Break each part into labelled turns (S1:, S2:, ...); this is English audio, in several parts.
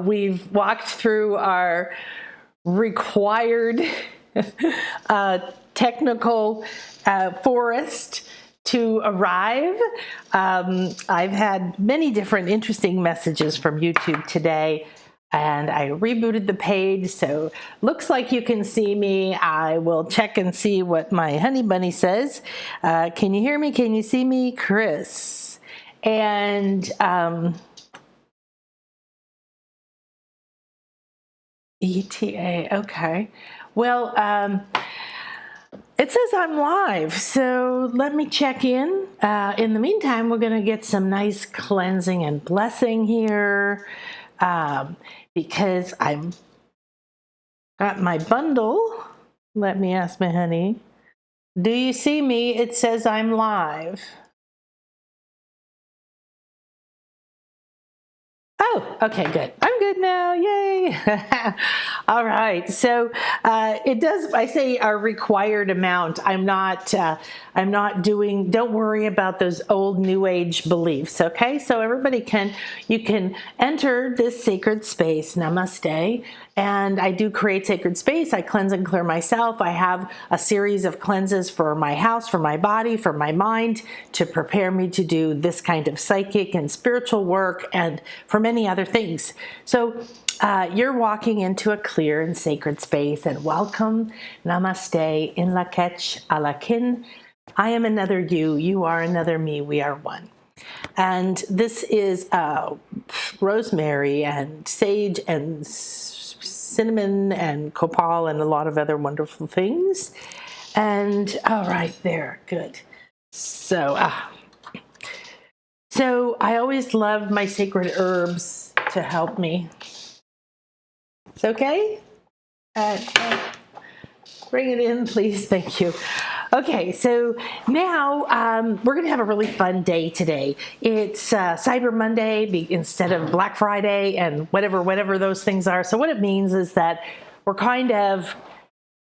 S1: We've walked through our required technical forest to arrive. I've had many different interesting messages from YouTube today, and I rebooted the page, so looks like you can see me. I will check and see what my honey bunny says. Can you hear me? Can you see me? Chris. And ETA, okay. Well, it says I'm live, so let me check in. In the meantime, we're going to get some nice cleansing and blessing here because I've got my bundle. Let me ask my honey. Do you see me? It says I'm live. Oh, okay, good. I'm good now. Yay. All right. So it does, I say our required amount. I'm not doing, don't worry about those old new age beliefs. Okay. So everybody you can enter this sacred space. Namaste. And I do create sacred space. I cleanse and clear myself. I have a series of cleanses for my house, for my body, for my mind, to prepare me to do this kind of psychic and spiritual work and for many other things. So you're walking into a clear and sacred space, and welcome. Namaste. In Lak'ech Alakin. I am another you. You are another me. We are one. And this is rosemary and sage and cinnamon and copal and a lot of other wonderful things. And all right, there, good. So I always loved my sacred herbs to help me. It's okay? Bring it in, please. Thank you. Okay, so now we're going to have a really fun day today. It's Cyber Monday instead of Black Friday and whatever those things are. So what it means is that we're kind of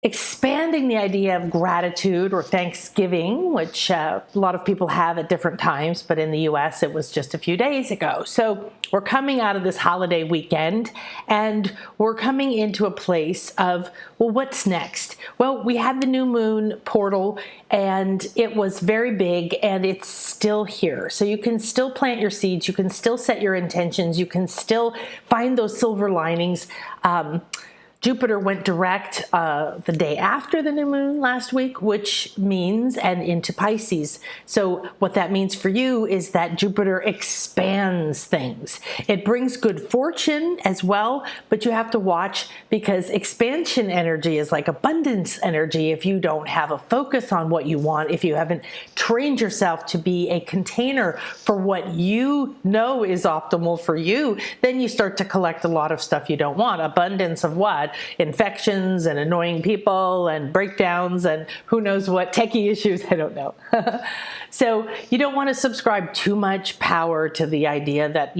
S1: expanding the idea of gratitude or Thanksgiving, which a lot of people have at different times, but in the US it was just a few days ago. So we're coming out of this holiday weekend and we're coming into a place of, well, what's next? Well, we had the new moon portal and it was very big and it's still here. So you can still plant your seeds, you can still set your intentions, you can still find those silver linings. Jupiter went direct the day after the new moon last week, which means, and into Pisces. So what that means for you is that Jupiter expands things. It brings good fortune as well, but you have to watch because expansion energy is like abundance energy. If you don't have a focus on what you want, if you haven't trained yourself to be a container for what you know is optimal for you, then you start to collect a lot of stuff you don't want. Abundance of what? Infections and annoying people and breakdowns and who knows what techie issues, I don't know. So you don't want to subscribe too much power to the idea that,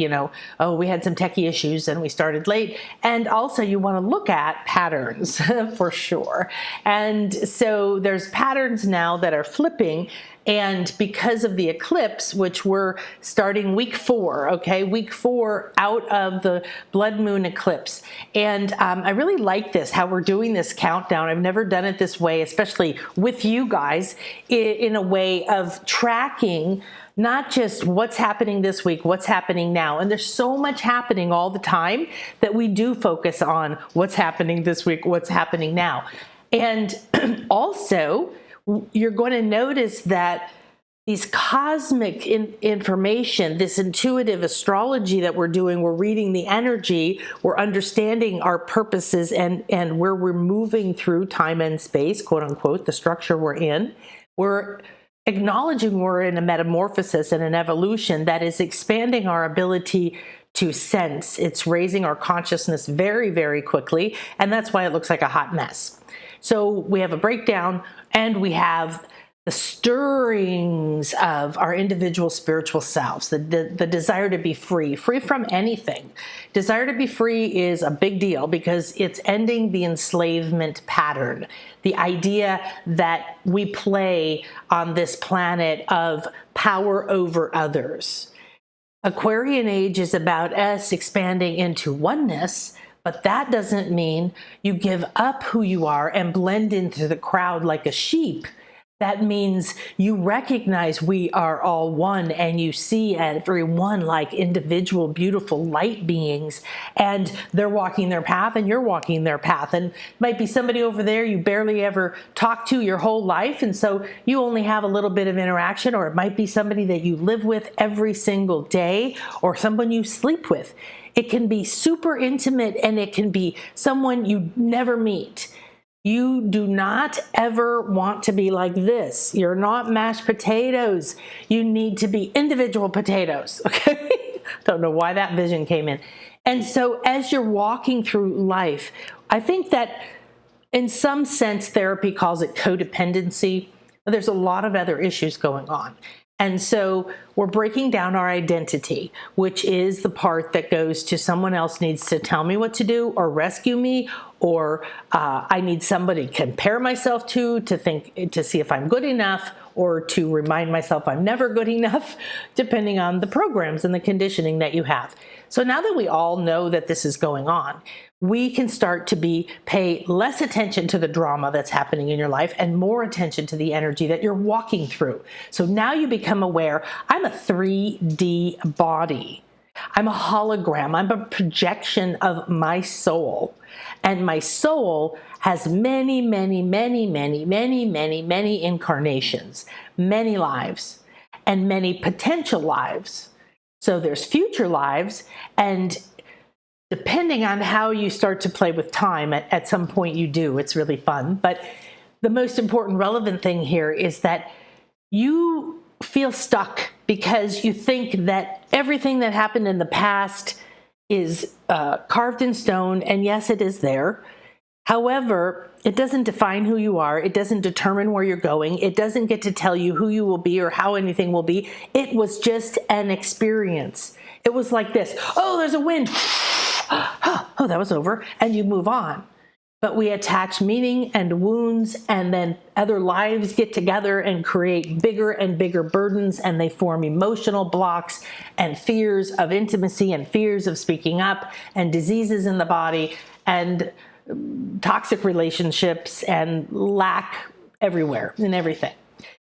S1: oh, we had some techie issues and we started late. And also you want to look at patterns for sure. And so there's patterns now that are flipping. And because of the eclipse, which we're starting week 4, okay, week 4 out of the blood moon eclipse. And I really like this, how we're doing this countdown. I've never done it this way, especially with you guys, in a way of tracking not just what's happening this week, what's happening now. And there's so much happening all the time that we do focus on what's happening this week, what's happening now. And also, you're going to notice that these cosmic information, this intuitive astrology that we're doing, we're reading the energy, we're understanding our purposes and where we're moving through time and space, quote unquote, the structure we're in. We're acknowledging we're in a metamorphosis and an evolution that is expanding our ability to sense. It's raising our consciousness very, very quickly, and that's why it looks like a hot mess. So we have a breakdown and we have the stirrings of our individual spiritual selves, the desire to be free from anything. Desire to be free is a big deal because it's ending the enslavement pattern, the idea that we play on this planet of power over others. Aquarian age is about us expanding into oneness, but that doesn't mean you give up who you are and blend into the crowd like a sheep. That means you recognize we are all one, and you see everyone like individual, beautiful light beings, and they're walking their path and you're walking their path. And it might be somebody over there you barely ever talk to your whole life, and so you only have a little bit of interaction, or it might be somebody that you live with every single day, or someone you sleep with. It can be super intimate, and it can be someone you never meet. You do not ever want to be like this. You're not mashed potatoes. You need to be individual potatoes, okay? Don't know why that vision came in. And so as you're walking through life, I think that in some sense, therapy calls it codependency. There's a lot of other issues going on. And so we're breaking down our identity, which is the part that goes to someone else needs to tell me what to do or rescue me, or I need somebody to compare myself to see if I'm good enough, or to remind myself I'm never good enough, depending on the programs and the conditioning that you have. So now that we all know that this is going on, we can start to pay less attention to the drama that's happening in your life and more attention to the energy that you're walking through. So now you become aware, I'm a 3D body. I'm a hologram. I'm a projection of my soul. And my soul has many, many, many, many, many, many, many incarnations, many lives, and many potential lives. So there's future lives, and depending on how you start to play with time, at some point you do. It's really fun. But the most important relevant thing here is that you feel stuck because you think that everything that happened in the past is carved in stone, and yes, it is there. However, it doesn't define who you are. It doesn't determine where you're going. It doesn't get to tell you who you will be or how anything will be. It was just an experience. It was like this. Oh, there's a wind. Oh, that was over. And you move on. But we attach meaning and wounds, and then other lives get together and create bigger and bigger burdens, and they form emotional blocks and fears of intimacy and fears of speaking up and diseases in the body and toxic relationships and lack everywhere in everything.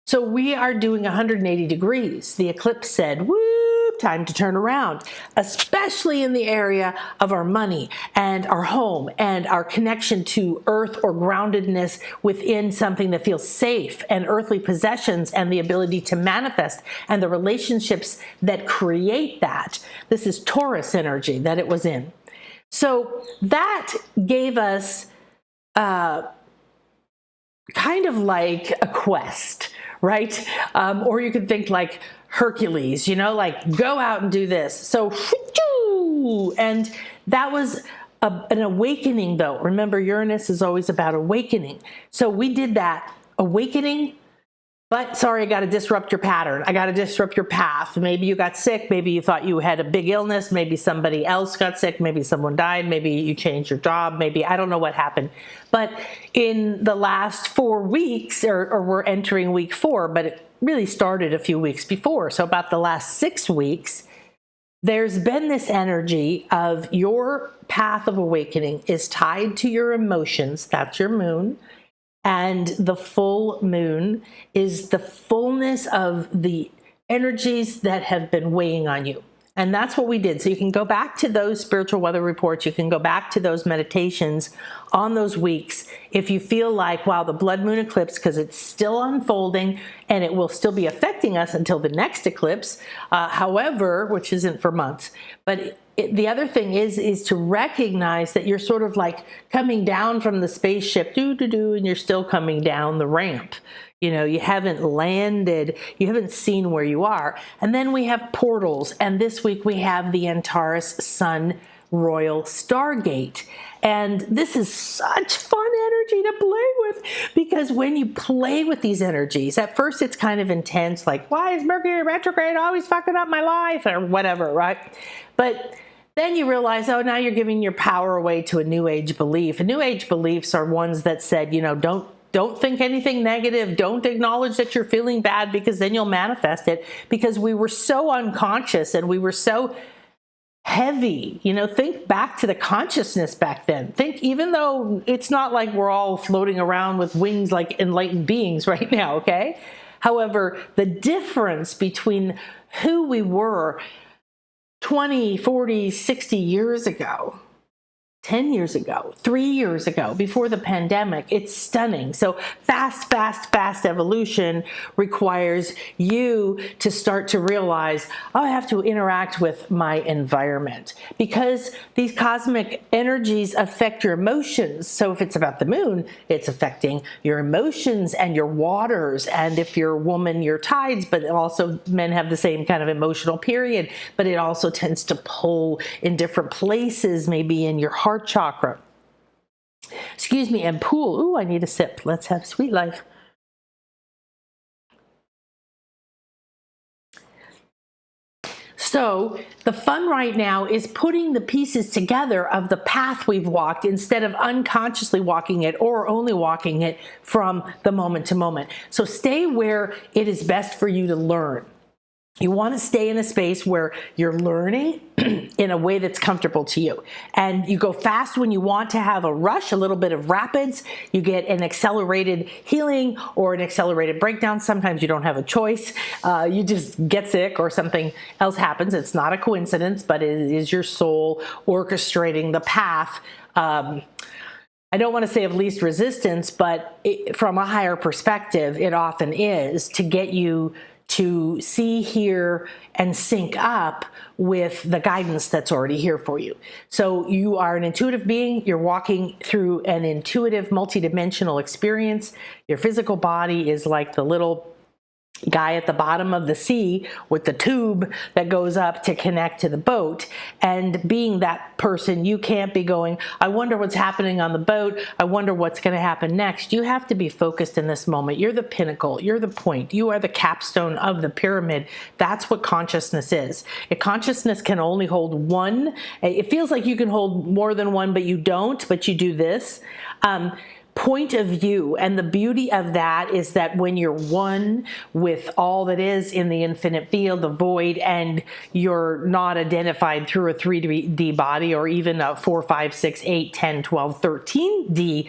S1: So we are doing 180 degrees. The eclipse said, woo, time to turn around, especially in the area of our money and our home and our connection to earth or groundedness within something that feels safe, and earthly possessions and the ability to manifest and the relationships that create that. This is Taurus energy that it was in. So that gave us kind of like a quest, right? Or you could think like Hercules, like go out and do this. So, and that was an awakening though. Remember, Uranus is always about awakening. So we did that awakening, but sorry, I got to disrupt your pattern. I got to disrupt your path. Maybe you got sick. Maybe you thought you had a big illness. Maybe somebody else got sick. Maybe someone died. Maybe you changed your job. Maybe, I don't know what happened. But in the last 4 weeks, or we're entering week 4, but it really started a few weeks before. So about the last 6 weeks, there's been this energy of your path of awakening is tied to your emotions. That's your moon. And the full moon is the fullness of the energies that have been weighing on you. And that's what we did. So you can go back to those spiritual weather reports. You can go back to those meditations on those weeks. If you feel like, wow, the blood moon eclipse, because it's still unfolding and it will still be affecting us until the next eclipse, however, which isn't for months. But the other thing is to recognize that you're sort of like coming down from the spaceship, and you're still coming down the ramp. You haven't landed, you haven't seen where you are. And then we have portals. And this week we have the Antares Sun Royal Stargate. And this is such fun energy to play with, because when you play with these energies, at first it's kind of intense, like, why is Mercury retrograde always fucking up my life, or whatever, right? But then you realize, oh, now you're giving your power away to a New Age belief. And New Age beliefs are ones that said, don't Don't think anything negative. Don't acknowledge that you're feeling bad, because then you'll manifest it, because we were so unconscious and we were so heavy. Think back to the consciousness back then. Think, even though it's not like we're all floating around with wings like enlightened beings right now, okay? However, the difference between who we were 20, 40, 60 years ago, 10 years ago, 3 years ago, before the pandemic, it's stunning. So fast evolution requires you to start to realize, oh, I have to interact with my environment, because these cosmic energies affect your emotions. So if it's about the moon, it's affecting your emotions and your waters. And if you're a woman, your tides, but also men have the same kind of emotional period, but it also tends to pull in different places, maybe in your heart chakra. Excuse me, and pool. Ooh, I need a sip. Let's have sweet life. So the fun right now is putting the pieces together of the path we've walked, instead of unconsciously walking it or only walking it from the moment to moment. So stay where it is best for you to learn. You want to stay in a space where you're learning in a way that's comfortable to you. And you go fast when you want to have a rush, a little bit of rapids. You get an accelerated healing or an accelerated breakdown. Sometimes you don't have a choice. You just get sick or something else happens. It's not a coincidence, but it is your soul orchestrating the path. I don't want to say of least resistance, but from a higher perspective, it often is, to get you to see, hear, and sync up with the guidance that's already here for you. So you are an intuitive being. You're walking through an intuitive, multidimensional experience. Your physical body is like the little guy at the bottom of the sea with the tube that goes up to connect to the boat. And being that person, you can't be going, I wonder what's happening on the boat. I wonder what's going to happen next. You have to be focused in this moment. You're the pinnacle. You're the point. You are the capstone of the pyramid. That's what consciousness is. If consciousness can only hold one, it feels like you can hold more than one, but you don't, but you do this. Point of view. And the beauty of that is that when you're one with all that is in the infinite field, the void, and you're not identified through a 3D body or even a 4, 5, 6, 8, 10, 12, 13D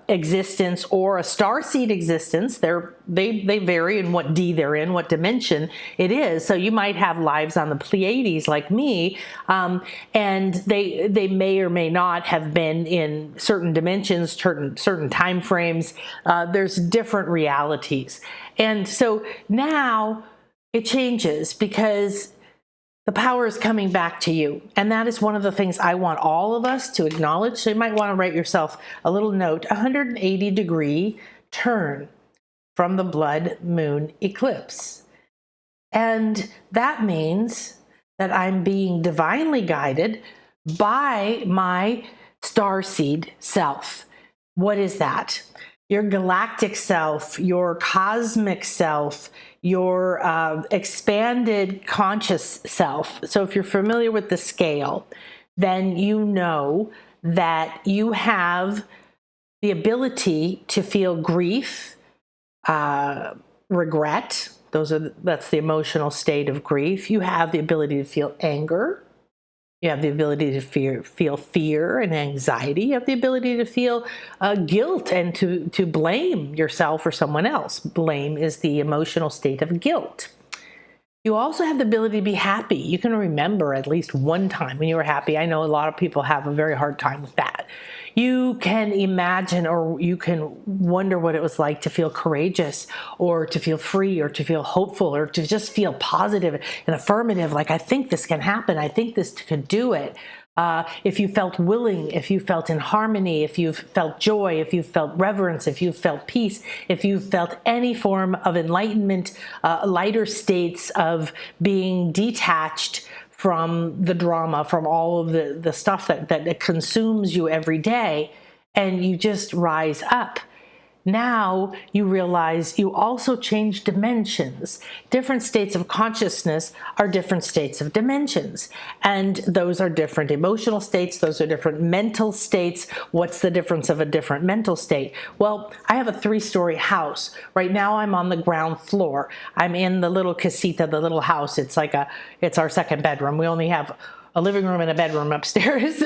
S1: existence, or a starseed existence, they vary in what D they're in, what dimension it is. So you might have lives on the Pleiades like me, and they may or may not have been in certain dimensions, certain time frames. There's different realities. And so now it changes, because the power is coming back to you. And that is one of the things I want all of us to acknowledge. So you might want to write yourself a little note: 180-degree turn from the blood moon eclipse. And that means that I'm being divinely guided by my starseed self. What is that? Your galactic self, your cosmic self, your expanded conscious self. So if you're familiar with the scale, then you know that you have the ability to feel grief, regret. That's the emotional state of grief. You have the ability to feel anger. You have the ability to feel fear and anxiety. You have the ability to feel guilt and to blame yourself or someone else. Blame is the emotional state of guilt. You also have the ability to be happy. You can remember at least one time when you were happy. I know a lot of people have a very hard time with that. You can imagine, or you can wonder what it was like to feel courageous, or to feel free, or to feel hopeful, or to just feel positive and affirmative, like, I think this can happen. I think this could do it. If you felt willing, if you felt in harmony, if you felt joy, if you felt reverence, if you felt peace, if you felt any form of enlightenment, lighter states of being detached from the drama, from all of the stuff that consumes you every day, and you just rise up. now you realize you also change dimensions. Different states of consciousness are different states of dimensions. And those are different emotional states. Those are different mental states. What's the difference of a different mental state? Well, I have a 3-story house. Right now I'm on the ground floor. I'm in the little casita, the little house. It's our second bedroom. We only have a living room and a bedroom upstairs,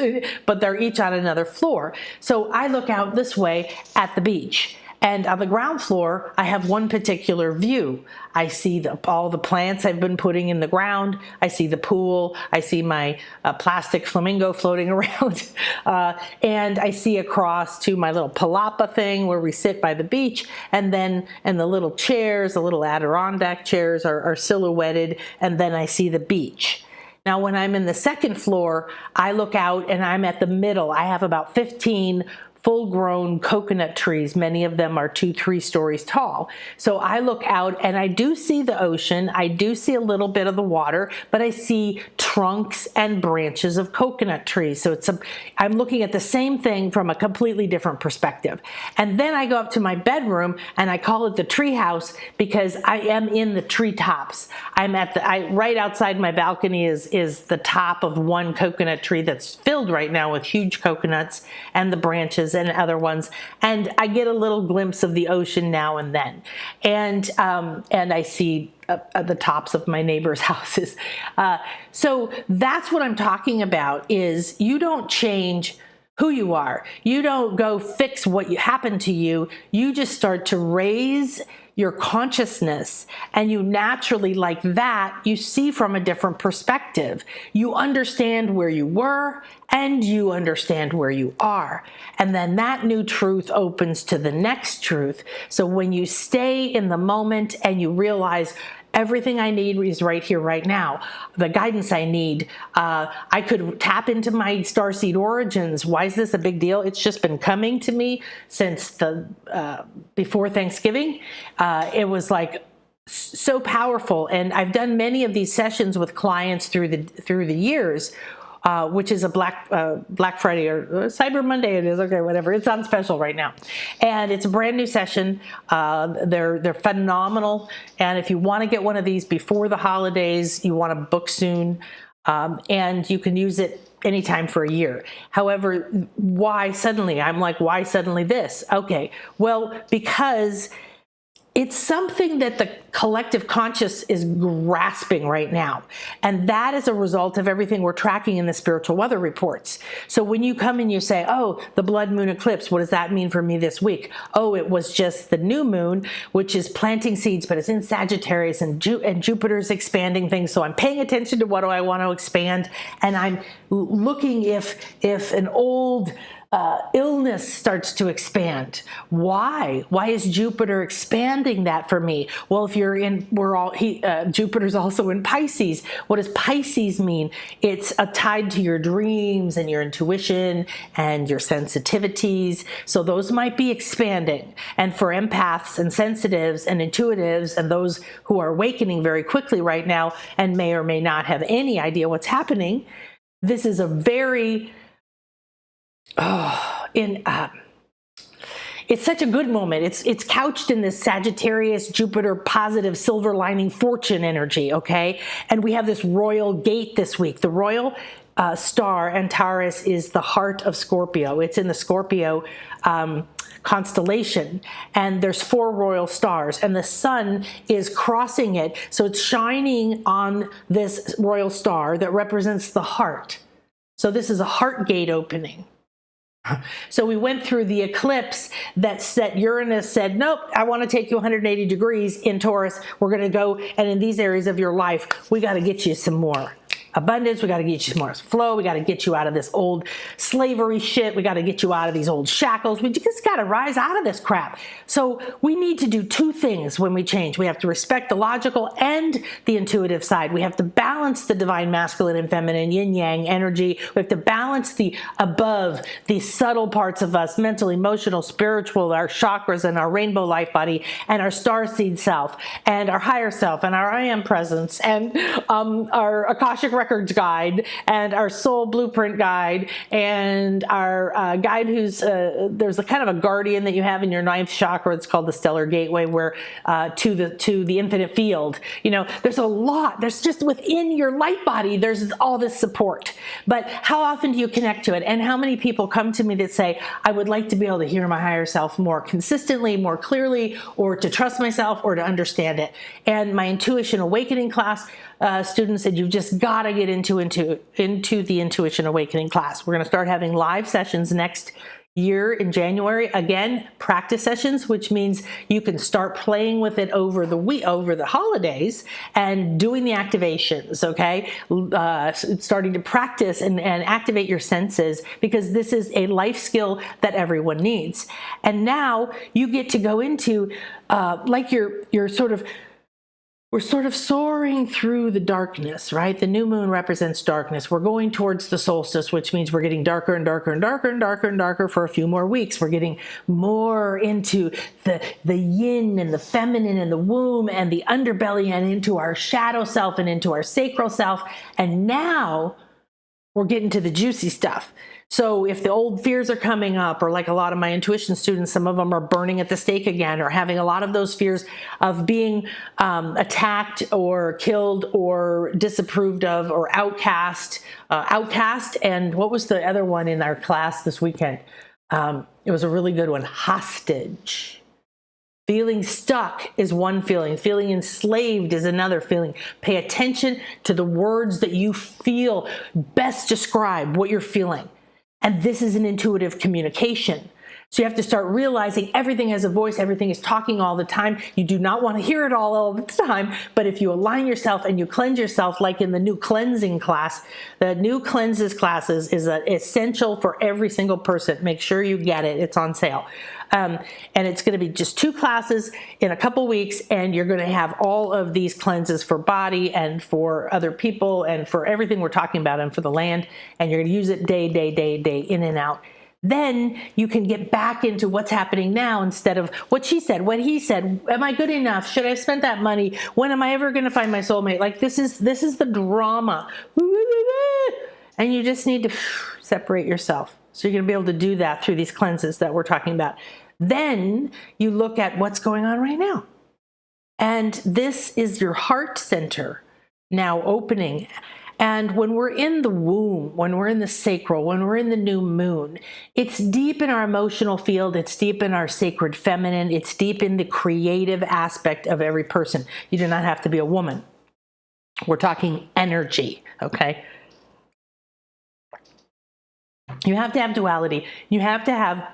S1: but they're each on another floor. So I look out this way at the beach. And on the ground floor, I have one particular view. I see all the plants I've been putting in the ground. I see the pool. I see my plastic flamingo floating around. And I see across to my little palapa thing where we sit by the beach. And the little chairs, the little Adirondack chairs are silhouetted. And then I see the beach. Now, when I'm in the second floor, I look out and I'm at the middle. I have about 15 full-grown coconut trees. Many of them are 2-3 stories tall. So I look out and I do see the ocean. I do see a little bit of the water, but I see trunks and branches of coconut trees. So I'm looking at the same thing from a completely different perspective. And then I go up to my bedroom and I call it the tree house because I am in the treetops. Right outside my balcony is the top of one coconut tree that's filled right now with huge coconuts and the branches and other ones, and I get a little glimpse of the ocean now and then, and I see the tops of my neighbors' houses. So that's what I'm talking about. Is you don't change who you are. You don't go fix what happened to you. You just start to raise your consciousness, and you naturally, like that, you see from a different perspective. You understand where you were and you understand where you are. And then that new truth opens to the next truth. So when you stay in the moment and you realize everything I need is right here, right now. The guidance I need, I could tap into my starseed origins. Why is this a big deal? It's just been coming to me since before Thanksgiving. It was like so powerful, and I've done many of these sessions with clients through the years. Which is a Black Friday or Cyber Monday. It is, okay, whatever. It's on special right now, and it's a brand new session. They're phenomenal, and if you want to get one of these before the holidays, you want to book soon, and you can use it anytime for a year. However, why suddenly? I'm like, why suddenly this? Okay, well, because it's something that the collective conscious is grasping right now. And that is a result of everything we're tracking in the spiritual weather reports. So when you come and you say, oh, the blood moon eclipse, what does that mean for me this week? Oh, it was just the new moon, which is planting seeds, but it's in Sagittarius, and Jupiter's expanding things. So I'm paying attention to what do I want to expand. And I'm looking if an old illness starts to expand. Why? Why is Jupiter expanding that for me? Well, if you're in, Jupiter's also in Pisces. What does Pisces mean? It's tied to your dreams and your intuition and your sensitivities. So those might be expanding. And for empaths and sensitives and intuitives and those who are awakening very quickly right now and may or may not have any idea what's happening, this is a very it's such a good moment. It's couched in this Sagittarius, Jupiter, positive, silver lining, fortune energy, okay? And we have this royal gate this week. The Royal Star Antares is the heart of Scorpio. It's in the Scorpio constellation, and there's 4 royal stars, and the sun is crossing it. So it's shining on this royal star that represents the heart. So this is a heart gate opening. So we went through the eclipse that Uranus said, nope, I want to take you 180 degrees in Taurus. We're going to go, and in these areas of your life, we got to get you some more abundance. We got to get you some more flow. We got to get you out of this old slavery shit. We got to get you out of these old shackles. We just got to rise out of this crap. So we need to do 2 things when we change. We have to respect the logical and the intuitive side. We have to balance the divine masculine and feminine yin yang energy. We have to balance the above, the subtle parts of us, mental, emotional, spiritual, our chakras and our rainbow light body and our starseed self and our higher self and our I am presence and our Akashic record records guide and our soul blueprint guide and our guide who's, there's a kind of a guardian that you have in your ninth chakra. It's called the stellar gateway, where to the infinite field. You know, there's a lot. There's just within your light body, there's all this support. But how often do you connect to it? And how many people come to me that say, I would like to be able to hear my higher self more consistently, more clearly, or to trust myself, or to understand it. And my Intuition Awakening class students said, you've just got to get into the Intuition Awakening class. We're going to start having live sessions next year in January. Again, practice sessions, which means you can start playing with it over the holidays and doing the activations, okay? Starting to practice and activate your senses, because this is a life skill that everyone needs. And now you get to go into like we're sort of soaring through the darkness, right? The new moon represents darkness. We're going towards the solstice, which means we're getting darker and darker and darker and darker and darker for a few more weeks. We're getting more into the yin and the feminine and the womb and the underbelly and into our shadow self and into our sacral self. And now we're getting to the juicy stuff. So if the old fears are coming up, or like a lot of my intuition students, some of them are burning at the stake again, or having a lot of those fears of being attacked or killed or disapproved of or outcast. And what was the other one in our class this weekend? It was a really good one, hostage. Feeling stuck is one feeling. Feeling enslaved is another feeling. Pay attention to the words that you feel best describe what you're feeling. And this is an intuitive communication. So you have to start realizing everything has a voice, everything is talking all the time. You do not want to hear it all the time, but if you align yourself and you cleanse yourself, like in the new cleansing class, the new cleanses classes is essential for every single person. Make sure you get it. It's on sale. And it's going to be just 2 classes in a couple weeks, and you're going to have all of these cleanses for body and for other people and for everything we're talking about and for the land, and you're going to use it day, in and out. Then you can get back into what's happening now instead of what she said, what he said. Am I good enough? Should I have spent that money? When am I ever going to find my soulmate? Like this is the drama. And you just need to separate yourself. So you're going to be able to do that through these cleanses that we're talking about. Then you look at what's going on right now. And this is your heart center now opening. And when we're in the womb, when we're in the sacral, when we're in the new moon, it's deep in our emotional field. It's deep in our sacred feminine. It's deep in the creative aspect of every person. You do not have to be a woman. We're talking energy, okay? You have to have duality. You have to have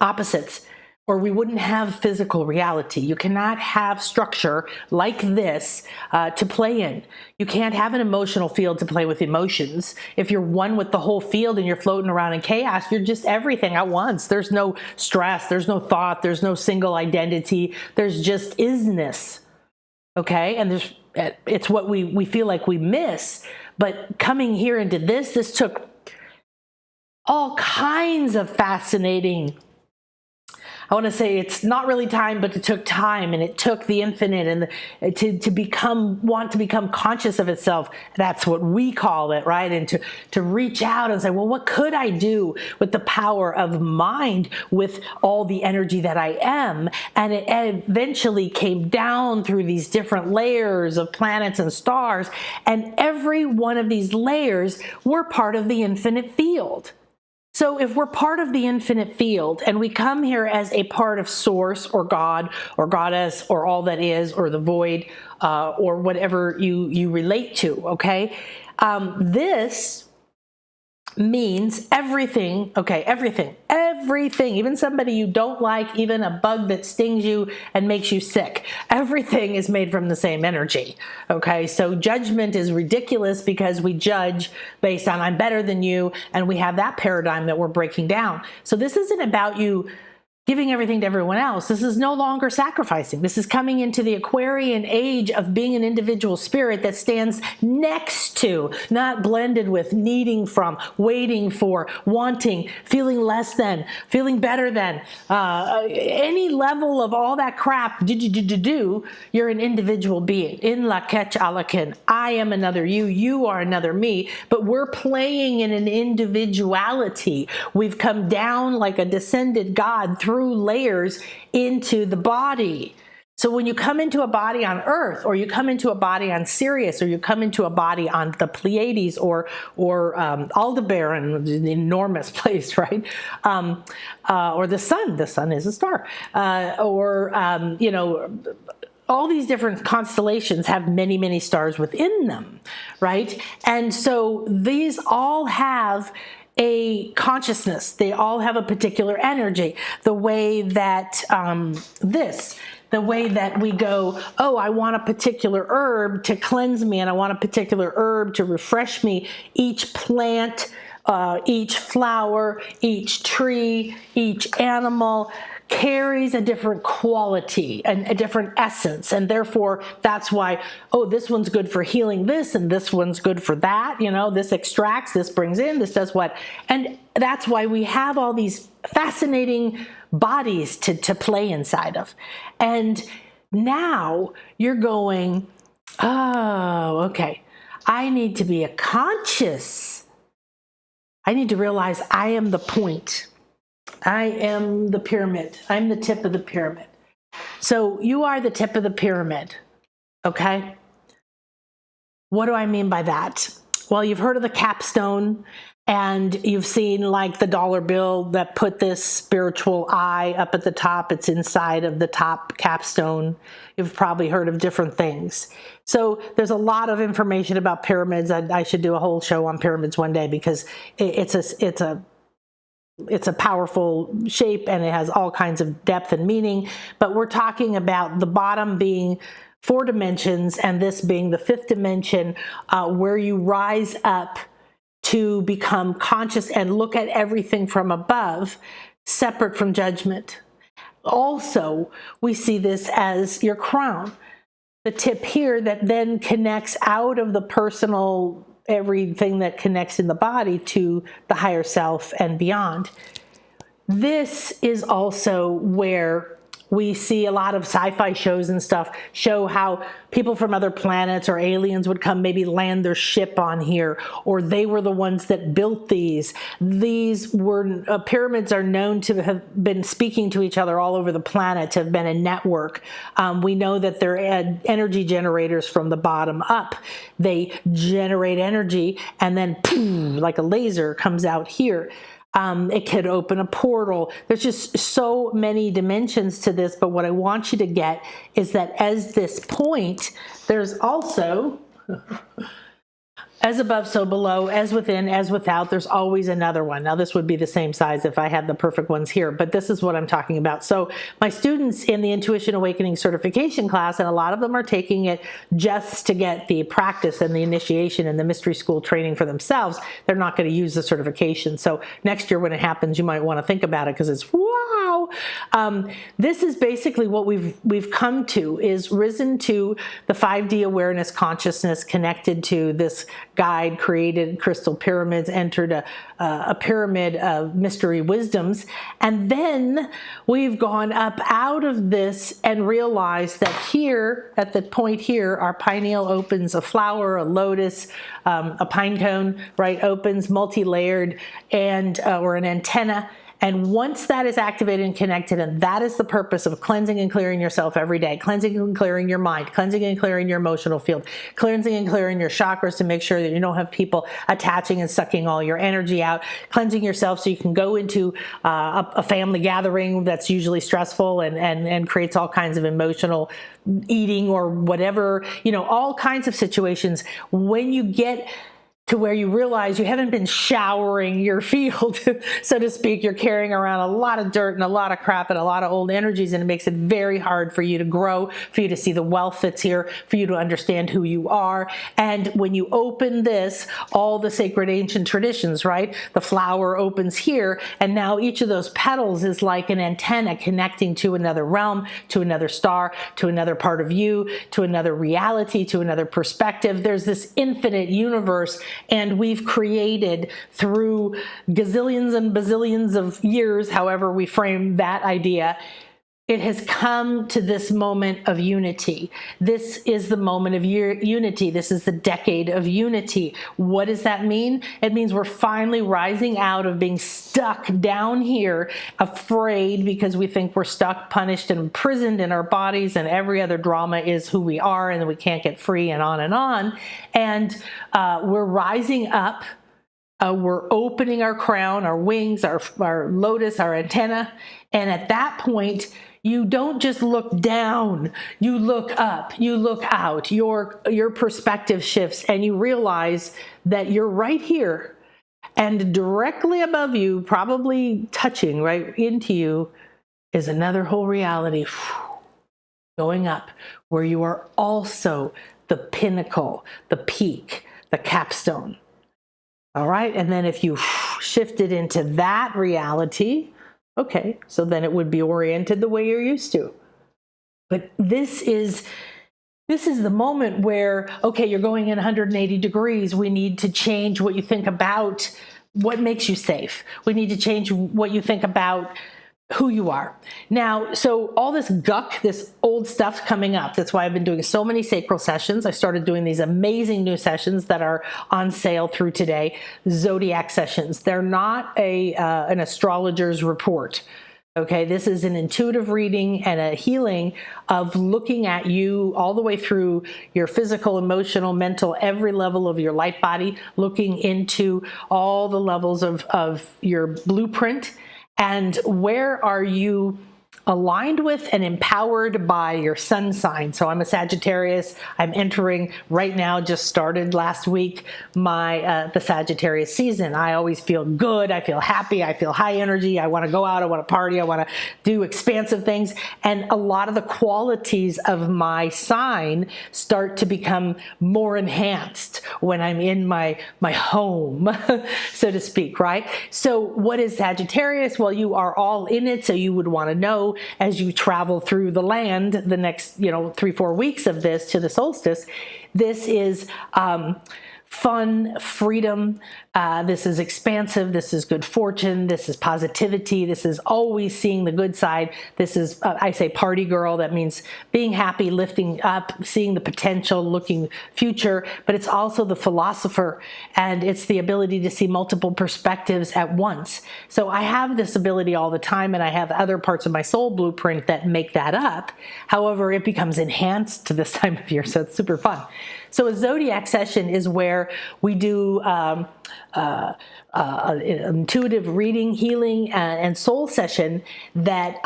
S1: opposites, or we wouldn't have physical reality. You cannot have structure like this to play in. You can't have an emotional field to play with emotions. If you're one with the whole field and you're floating around in chaos, you're just everything at once. There's no stress, there's no thought, there's no single identity. There's just isness, okay? And it's what we feel like we miss. But coming here into this took all kinds of fascinating, I want to say it's not really time, but it took time, and it took the infinite and to want to become conscious of itself. That's what we call it, right? And to reach out and say, well, what could I do with the power of mind, with all the energy that I am? And it eventually came down through these different layers of planets and stars, and every one of these layers were part of the infinite field. So if we're part of the infinite field and we come here as a part of source or God or goddess or all that is, or the void, or whatever you relate to, okay? This means everything, okay, everything, even somebody you don't like, even a bug that stings you and makes you sick, everything is made from the same energy, okay? So judgment is ridiculous because we judge based on I'm better than you, and we have that paradigm that we're breaking down. So this isn't about you giving everything to everyone else. This is no longer sacrificing. This is coming into the Aquarian age of being an individual spirit that stands next to, not blended with, needing from, waiting for, wanting, feeling less than, feeling better than. Any level of all that crap, you're an individual being. In la ketch alakin, I am another you, you are another me, but we're playing in an individuality. We've come down like a descended God through layers into the body. So when you come into a body on Earth, or you come into a body on Sirius, or you come into a body on the Pleiades, or Aldebaran, an enormous place, right? Or the sun is a star, all these different constellations have many, many stars within them, right? And so these all have a consciousness. They all have a particular energy. The way that the way that we go, oh, I want a particular herb to cleanse me, and I want a particular herb to refresh me. Each plant, each flower, each tree, each animal carries a different quality and a different essence, and therefore that's why, oh, this one's good for healing this, and this one's good for that, this extracts, this brings in, this does what. And that's why we have all these fascinating bodies to play inside of. And now you're going, oh, okay, I need to be a conscious. I need to realize I am the point. I am the pyramid. I'm the tip of the pyramid. So you are the tip of the pyramid, okay? What do I mean by that? Well, you've heard of the capstone, and you've seen like the dollar bill that put this spiritual eye up at the top. It's inside of the top capstone. You've probably heard of different things. So there's a lot of information about pyramids. I should do a whole show on pyramids one day, because it's a powerful shape, and it has all kinds of depth and meaning. But we're talking about the bottom being 4 dimensions, and this being the 5th dimension, where you rise up to become conscious and look at everything from above, separate from judgment. Also, we see this as your crown, the tip here that then connects out of the personal, everything that connects in the body, to the higher self and beyond. This is also where we see a lot of sci-fi shows and stuff show how people from other planets or aliens would come, maybe land their ship on here, or they were the ones that built these. These were pyramids are known to have been speaking to each other all over the planet, to have been a network. We know that they're energy generators from the bottom up. They generate energy, and then poof, like a laser comes out here. It could open a portal. There's just so many dimensions to this, but what I want you to get is that as this point, there's also, as above, so below, as within, as without, there's always another one. Now, this would be the same size if I had the perfect ones here, but this is what I'm talking about. So my students in the Intuition Awakening certification class, and a lot of them are taking it just to get the practice and the initiation and the mystery school training for themselves. They're not going to use the certification. So next year when it happens, you might want to think about it, because it's wow. This is basically what we've come to, is risen to the 5D awareness consciousness, connected to this guide, created crystal pyramids, entered a pyramid of mystery wisdoms, and then we've gone up out of this and realized that here, at the point here, our pineal opens, a flower, a lotus, a pine cone, right, opens, multi-layered, and or an antenna. And once that is activated and connected, and that is the purpose of cleansing and clearing yourself every day, cleansing and clearing your mind, cleansing and clearing your emotional field, cleansing and clearing your chakras to make sure that you don't have people attaching and sucking all your energy out, cleansing yourself so you can go into a family gathering that's usually stressful and creates all kinds of emotional eating or whatever, all kinds of situations. When you get to where you realize you haven't been showering your field, so to speak. You're carrying around a lot of dirt and a lot of crap and a lot of old energies, and it makes it very hard for you to grow, for you to see the wealth that's here, for you to understand who you are. And when you open this, all the sacred ancient traditions, right? The flower opens here, and now each of those petals is like an antenna connecting to another realm, to another star, to another part of you, to another reality, to another perspective. There's this infinite universe. And we've created through gazillions and bazillions of years, however we frame that idea, it has come to this moment of unity. This is the moment of unity. This is the decade of unity. What does that mean? It means we're finally rising out of being stuck down here, afraid because we think we're stuck, punished, and imprisoned in our bodies, and every other drama is who we are, and we can't get free, and on and on. And we're rising up. We're opening our crown, our wings, our lotus, our antenna. And at that point, you don't just look down, you look up, you look out, your perspective shifts, and you realize that you're right here, and directly above you, probably touching right into you, is another whole reality going up, where you are also the pinnacle, the peak, the capstone. All right, and then if you shifted into that reality, okay, so then it would be oriented the way you're used to. But this is the moment where, okay, you're going in 180 degrees. We need to change what you think about what makes you safe. We need to change what you think about who you are. Now, so all this guck, this old stuff coming up, that's why I've been doing so many sacral sessions. I started doing these amazing new sessions that are on sale through today, zodiac sessions. They're not an astrologer's report. Okay, this is an intuitive reading and a healing of looking at you all the way through your physical, emotional, mental, every level of your light body, looking into all the levels of your blueprint. And where are you aligned with and empowered by your sun sign? So I'm a Sagittarius. I'm entering right now, just started last week, the Sagittarius season. I always feel good. I feel happy. I feel high energy. I want to go out. I want to party. I want to do expansive things. And a lot of the qualities of my sign start to become more enhanced when I'm in my home, so to speak, right? So what is Sagittarius? Well, you are all in it, so you would want to know as you travel through the land the next 3-4 weeks of this to the solstice. This is fun, freedom. This is expansive. This is good fortune. This is positivity. This is always seeing the good side. This is, I say party girl. That means being happy, lifting up, seeing the potential, looking future. But it's also the philosopher, and it's the ability to see multiple perspectives at once. So I have this ability all the time, and I have other parts of my soul blueprint that make that up. However, it becomes enhanced to this time of year, so it's super fun. So a zodiac session is where we do intuitive reading, healing, and soul session that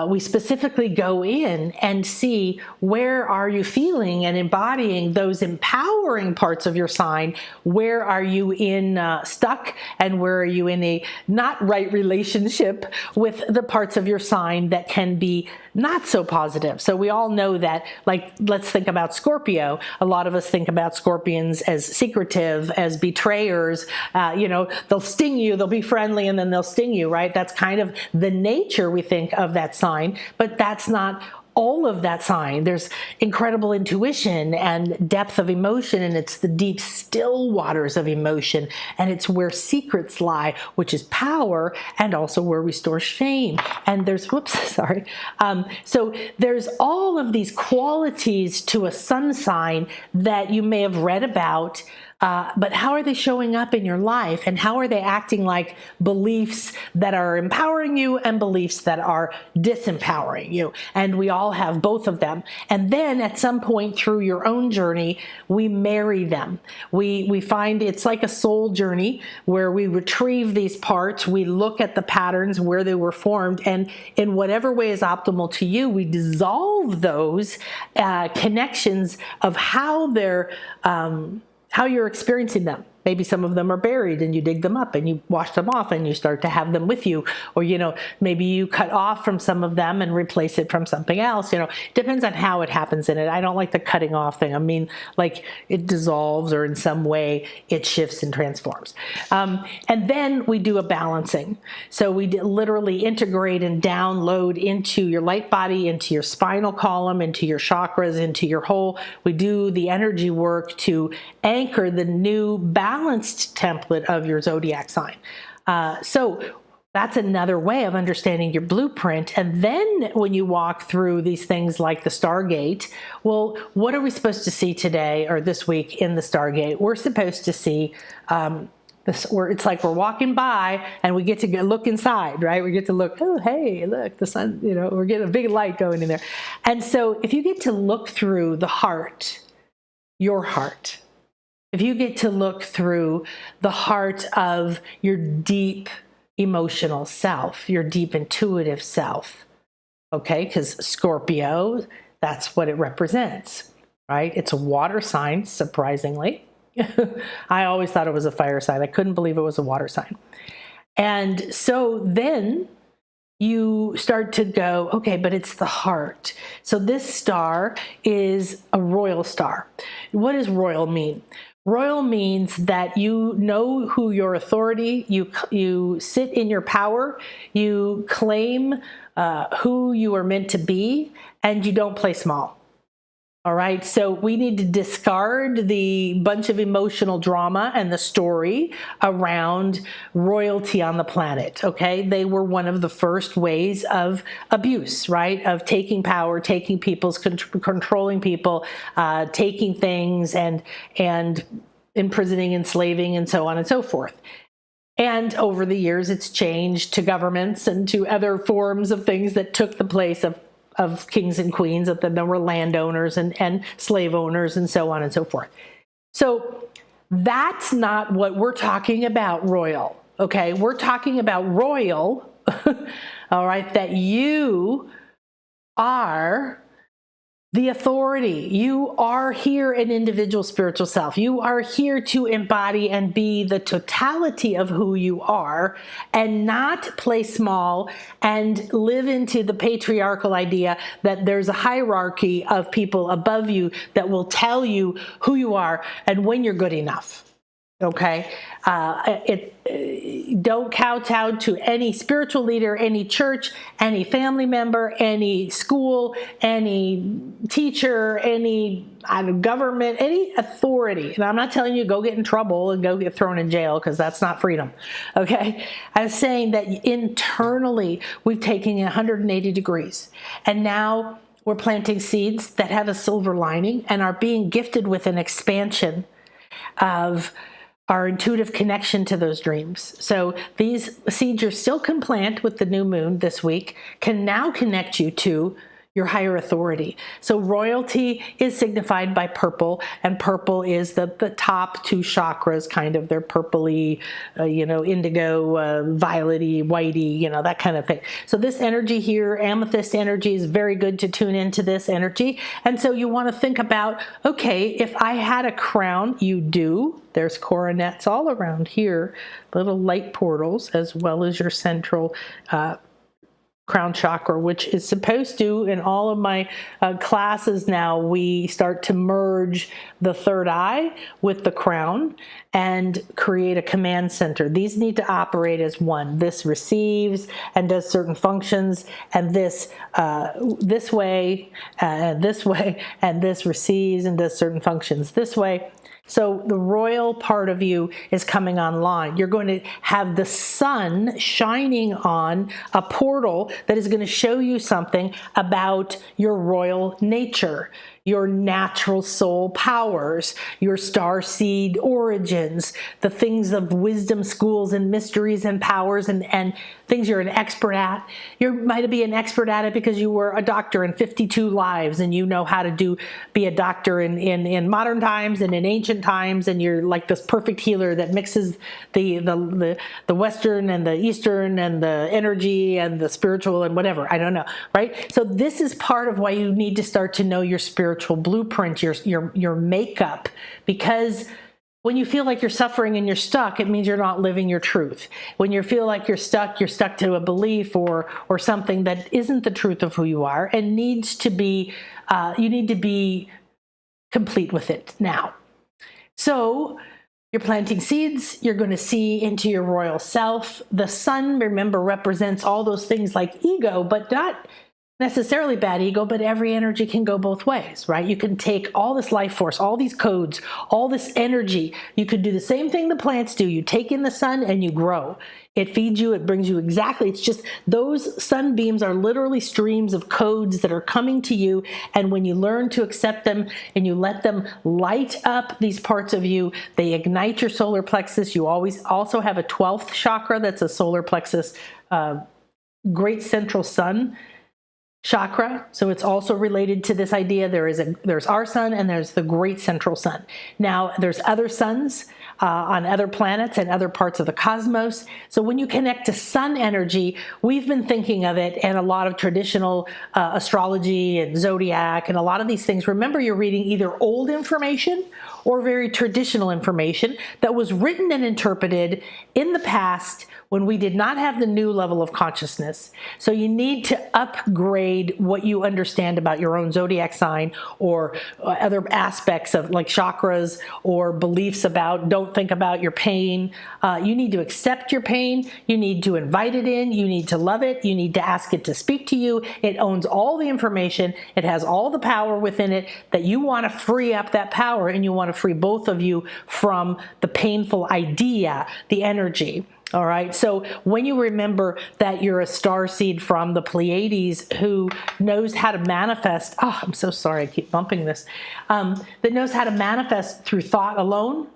S1: we specifically go in and see where are you feeling and embodying those empowering parts of your sign. Where are you in stuck, and where are you in a not right relationship with the parts of your sign that can be not so positive. So we all know that, like, let's think about Scorpio. A lot of us think about Scorpions as secretive, as betrayers. They'll sting you, they'll be friendly, and then they'll sting you, right? That's kind of the nature, we think, of that sign, but that's not all of that sign. There's incredible intuition and depth of emotion, and it's the deep, still waters of emotion, and it's where secrets lie, which is power, and also where we store shame. And there's, so there's all of these qualities to a sun sign that you may have read about, but how are they showing up in your life, and how are they acting like beliefs that are empowering you and beliefs that are disempowering you? And we all have both of them. And then at some point through your own journey, we marry them. We find it's like a soul journey where we retrieve these parts, we look at the patterns where they were formed, and in whatever way is optimal to you, we dissolve those connections of how they're how you're experiencing them. Maybe some of them are buried and you dig them up and you wash them off and you start to have them with you. Or, maybe you cut off from some of them and replace it from something else. Depends on how it happens in it. I don't like the cutting off thing. I mean, like it dissolves or in some way it shifts and transforms. And then we do a balancing. So we literally integrate and download into your light body, into your spinal column, into your chakras, into your whole. We do the energy work to anchor the new balanced template of your zodiac sign. So that's another way of understanding your blueprint. And then when you walk through these things like the Stargate, well, what are we supposed to see today or this week in the Stargate? We're supposed to see where it's like we're walking by and we get to look inside, right? We get to look, oh, hey, look, the sun, we're getting a big light going in there. And so if you get to look through the heart, your heart, if you get to look through the heart of your deep emotional self, your deep intuitive self, okay? Because Scorpio, that's what it represents, right? It's a water sign, surprisingly. I always thought it was a fire sign. I couldn't believe it was a water sign. And so then you start to go, okay, but it's the heart. So this star is a royal star. What does royal mean? Royal means that you know who your authority, you sit in your power, you claim who you are meant to be, and you don't play small. All right, so we need to discard the bunch of emotional drama and the story around royalty on the planet, okay? They were one of the first ways of abuse, right? Of taking power, taking people's, controlling people, taking things and imprisoning, enslaving, and so on and so forth. And over the years, it's changed to governments and to other forms of things that took the place of kings and queens, that then there were landowners and slave owners and so on and so forth. So that's not what we're talking about, royal, okay? We're talking about royal, all right, that you are the authority. You are here an individual spiritual self. You are here to embody and be the totality of who you are and not play small and live into the patriarchal idea that there's a hierarchy of people above you that will tell you who you are and when you're good enough. Okay, don't kowtow to any spiritual leader, any church, any family member, any school, any teacher, any government, any authority. And I'm not telling you go get in trouble and go get thrown in jail, because that's not freedom. Okay, I'm saying that internally we've taken 180 degrees, and now we're planting seeds that have a silver lining and are being gifted with an expansion of our intuitive connection to those dreams. So these seeds you still can plant with the new moon this week can now connect you to your higher authority. So royalty is signified by purple, and purple is the top two chakras, kind of. They're purpley, indigo, violety, whitey, that kind of thing. So this energy here, amethyst energy, is very good to tune into this energy. And so you want to think about, okay, if I had a crown, you do. There's coronets all around here, little light portals, as well as your central crown chakra, which is supposed to, in all of my classes now, we start to merge the third eye with the crown and create a command center. These need to operate as one. This receives and does certain functions, and this way, and this way, and this receives and does certain functions this way. So the royal part of you is coming online. You're going to have the sun shining on a portal that is going to show you something about your royal nature, your natural soul powers, your star seed origins, the things of wisdom schools and mysteries and powers and things you're an expert at. You might be an expert at it because you were a doctor in 52 lives and you know how to be a doctor in modern times and in ancient times, and you're like this perfect healer that mixes the Western and the Eastern and the energy and the spiritual and whatever. I don't know, right? So this is part of why you need to start to know your spiritual blueprint, your makeup, because When you feel like you're suffering and you're stuck, it means you're not living your truth. When you feel like you're stuck to a belief or something that isn't the truth of who you are and needs to be, you need to be complete with it now. So you're planting seeds. You're going to see into your royal self. The sun, remember, represents all those things like ego, but not necessarily bad ego, but every energy can go both ways, right? You can take all this life force, all these codes, all this energy. You could do the same thing the plants do. You take in the sun and you grow. It feeds you, it brings you exactly. It's just those sunbeams are literally streams of codes that are coming to you. And when you learn to accept them and you let them light up these parts of you, they ignite your solar plexus. You always also have a 12th chakra that's a solar plexus, great central sun chakra. So it's also related to this idea. There's our sun and there's the great central sun. Now there's other suns on other planets and other parts of the cosmos. So when you connect to sun energy, we've been thinking of it and a lot of traditional astrology and zodiac and a lot of these things. Remember, you're reading either old information or very traditional information that was written and interpreted in the past when we did not have the new level of consciousness. So you need to upgrade what you understand about your own zodiac sign or other aspects of like chakras or beliefs about don't think about your pain. You need to accept your pain. You need to invite it in. You need to love it. You need to ask it to speak to you. It owns all the information. It has all the power within it that you want to free up that power, and you want to free both of you from the painful idea, the energy. All right. So when you remember that you're a star seed from the Pleiades who knows how to manifest, oh, I'm so sorry, I keep bumping this, that knows how to manifest through thought alone.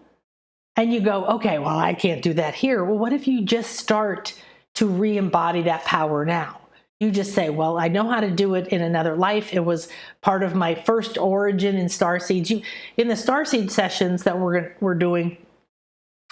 S1: And you go, okay, well, I can't do that here. Well, what if you just start to re-embody that power now? You just say, well, I know how to do it in another life. It was part of my first origin in star seeds. In the starseed sessions that we're doing,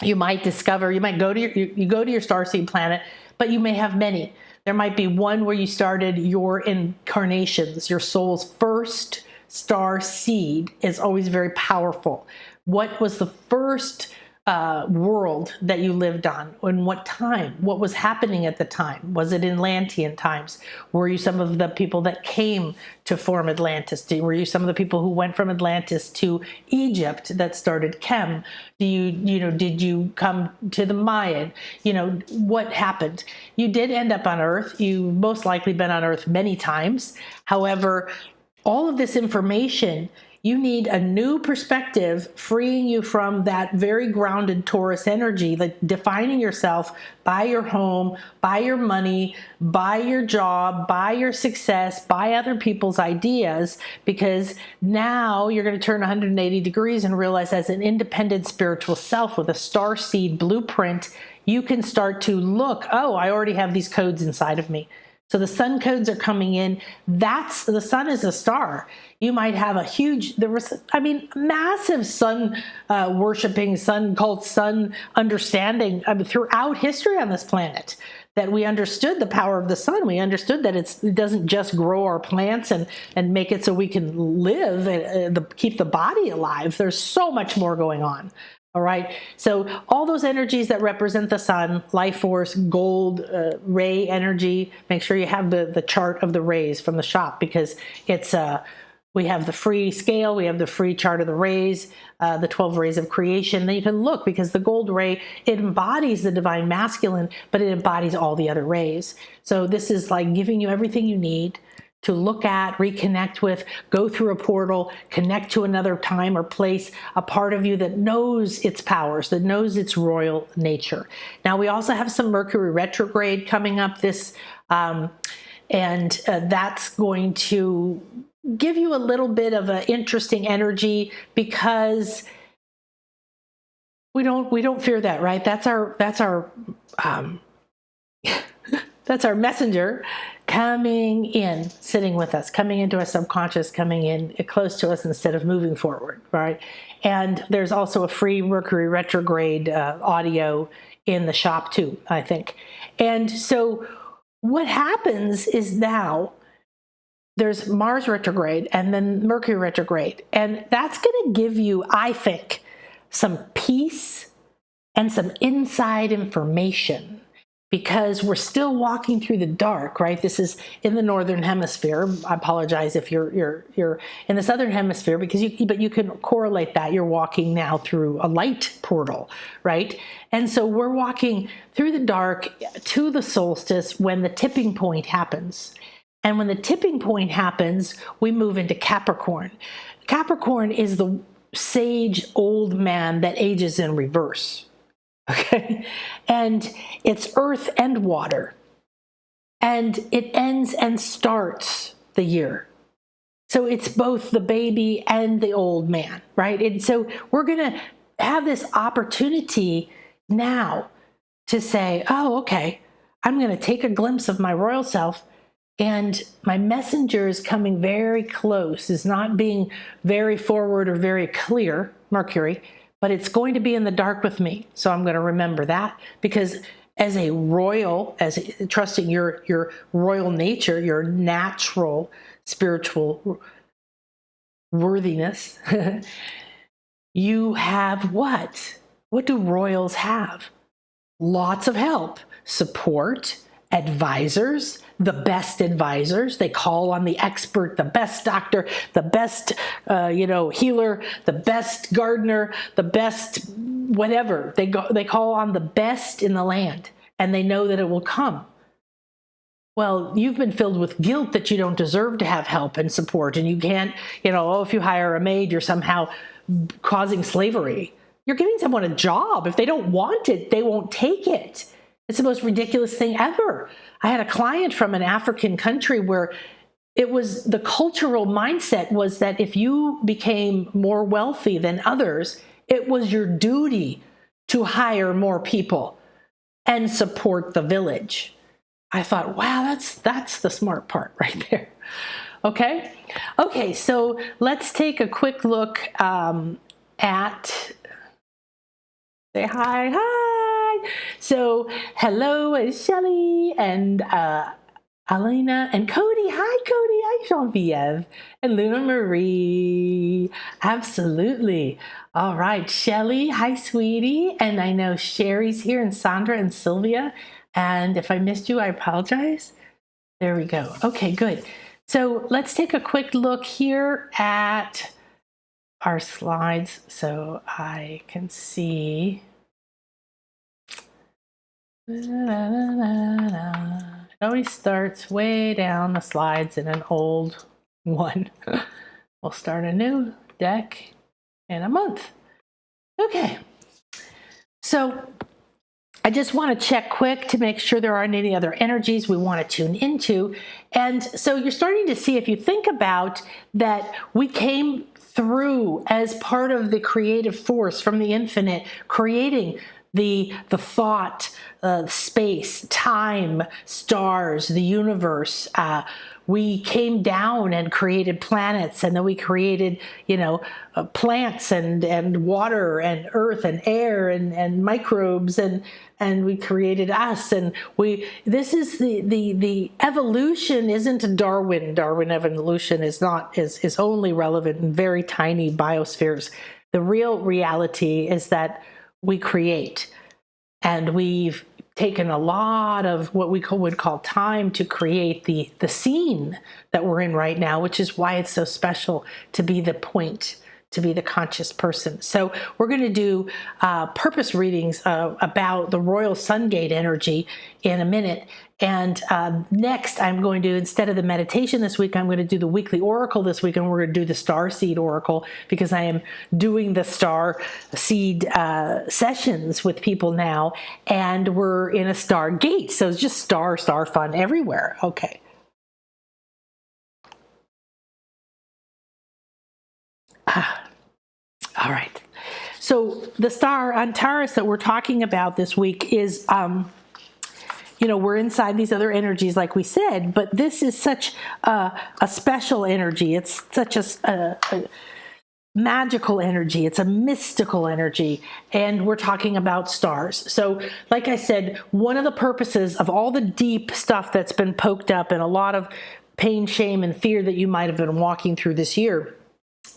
S1: you might discover, you might go to your starseed planet, but you may have many. There might be one where you started your incarnations. Your soul's first star seed is always very powerful. What was the first world that you lived on? In what time? What was happening at the time? Was it Atlantean times? Were you some of the people that came to form Atlantis? Were you some of the people who went from Atlantis to Egypt that started Chem? Did you come to the Mayan? What happened? You did end up on Earth. You most likely been on Earth many times. However, all of this information, you need a new perspective, freeing you from that very grounded Taurus energy, like defining yourself by your home, by your money, by your job, by your success, by other people's ideas, because now you're going to turn 180 degrees and realize as an independent spiritual self with a star seed blueprint, you can start to look, oh, I already have these codes inside of me. So the sun codes are coming in. The sun is a star. You might have a huge, massive sun worshiping, sun cult, sun understanding throughout history on this planet. That we understood the power of the sun. We understood that it doesn't just grow our plants and make it so we can live and keep the body alive. There's so much more going on. All right. So all those energies that represent the sun, life force, gold, ray energy, make sure you have the chart of the rays from the shop, because we have the free scale, we have the free chart of the rays, the 12 rays of creation. Then you can look, because the gold ray, it embodies the divine masculine, but it embodies all the other rays. So this is like giving you everything you need to look at, reconnect with, go through a portal, connect to another time or place, a part of you that knows its powers, that knows its royal nature. Now, we also have some Mercury retrograde coming up and that's going to give you a little bit of an interesting energy, because we don't fear that, right? That's our that's our messenger coming in, sitting with us, coming into our subconscious, coming in close to us instead of moving forward, right? And there's also a free Mercury retrograde audio in the shop too, I think. And so what happens is now there's Mars retrograde and then Mercury retrograde. And that's going to give you, I think, some peace, and some inside information, because we're still walking through the dark, right? This is in the northern hemisphere. I apologize if you're in the southern hemisphere, because you can correlate that. You're walking now through a light portal, right? And so we're walking through the dark to the solstice when the tipping point happens. And when the tipping point happens, we move into Capricorn. Capricorn is the sage old man that ages in reverse. Okay, and it's earth and water, and it ends and starts the year. So it's both the baby and the old man, right? And so we're going to have this opportunity now to say, oh, okay, I'm going to take a glimpse of my royal self, and my messenger is coming very close, is not being very forward or very clear, Mercury, but it's going to be in the dark with me. So I'm going to remember that, because as a royal, trusting your royal nature, your natural spiritual worthiness, you have what? What do royals have? Lots of help, support, advisors, the best advisors. They call on the expert, the best doctor, the best, healer, the best gardener, the best whatever. They call on the best in the land, and they know that it will come. Well, you've been filled with guilt that you don't deserve to have help and support, and you can't, if you hire a maid, you're somehow causing slavery. You're giving someone a job. If they don't want it, they won't take it. It's the most ridiculous thing ever. I had a client from an African country where it was the cultural mindset was that if you became more wealthy than others, it was your duty to hire more people and support the village. I thought, wow, that's the smart part right there. Okay, so let's take a quick look at, say hi. So hello, Shelly and Alina and Cody. Hi, Cody. Hi, Jean-Pierre and Luna Marie. Absolutely. All right, Shelly. Hi, sweetie. And I know Sherry's here, and Sandra and Sylvia. And if I missed you, I apologize. There we go. Okay, good. So let's take a quick look here at our slides so I can see. It always starts way down the slides in an old one. We'll start a new deck in a month. Okay, so I just want to check quick to make sure there aren't any other energies we want to tune into. And so you're starting to see, if you think about that, we came through as part of the creative force from the infinite, creating the thought, space, time, stars, the universe. We came down and created planets, and then we created, plants and water and earth and air and microbes, and we created us. And this is the evolution isn't a Darwin evolution is only relevant in very tiny biospheres. The real reality is that we create, and we've taken a lot of what we would call time to create the scene that we're in right now, which is why it's so special to be the point, to be the conscious person. So we're going to do purpose readings about the Royal Sungate energy in a minute. And next, I'm going to, instead of the meditation this week, I'm going to do the weekly oracle this week, and we're going to do the star seed oracle, because I am doing the star seed sessions with people now, and we're in a star gate. So it's just star fun everywhere. Okay. All right. So the star Antares that we're talking about this week is, we're inside these other energies, like we said, but this is such a special energy. It's such a magical energy. It's a mystical energy. And we're talking about stars. So like I said, one of the purposes of all the deep stuff that's been poked up and a lot of pain, shame, and fear that you might have been walking through this year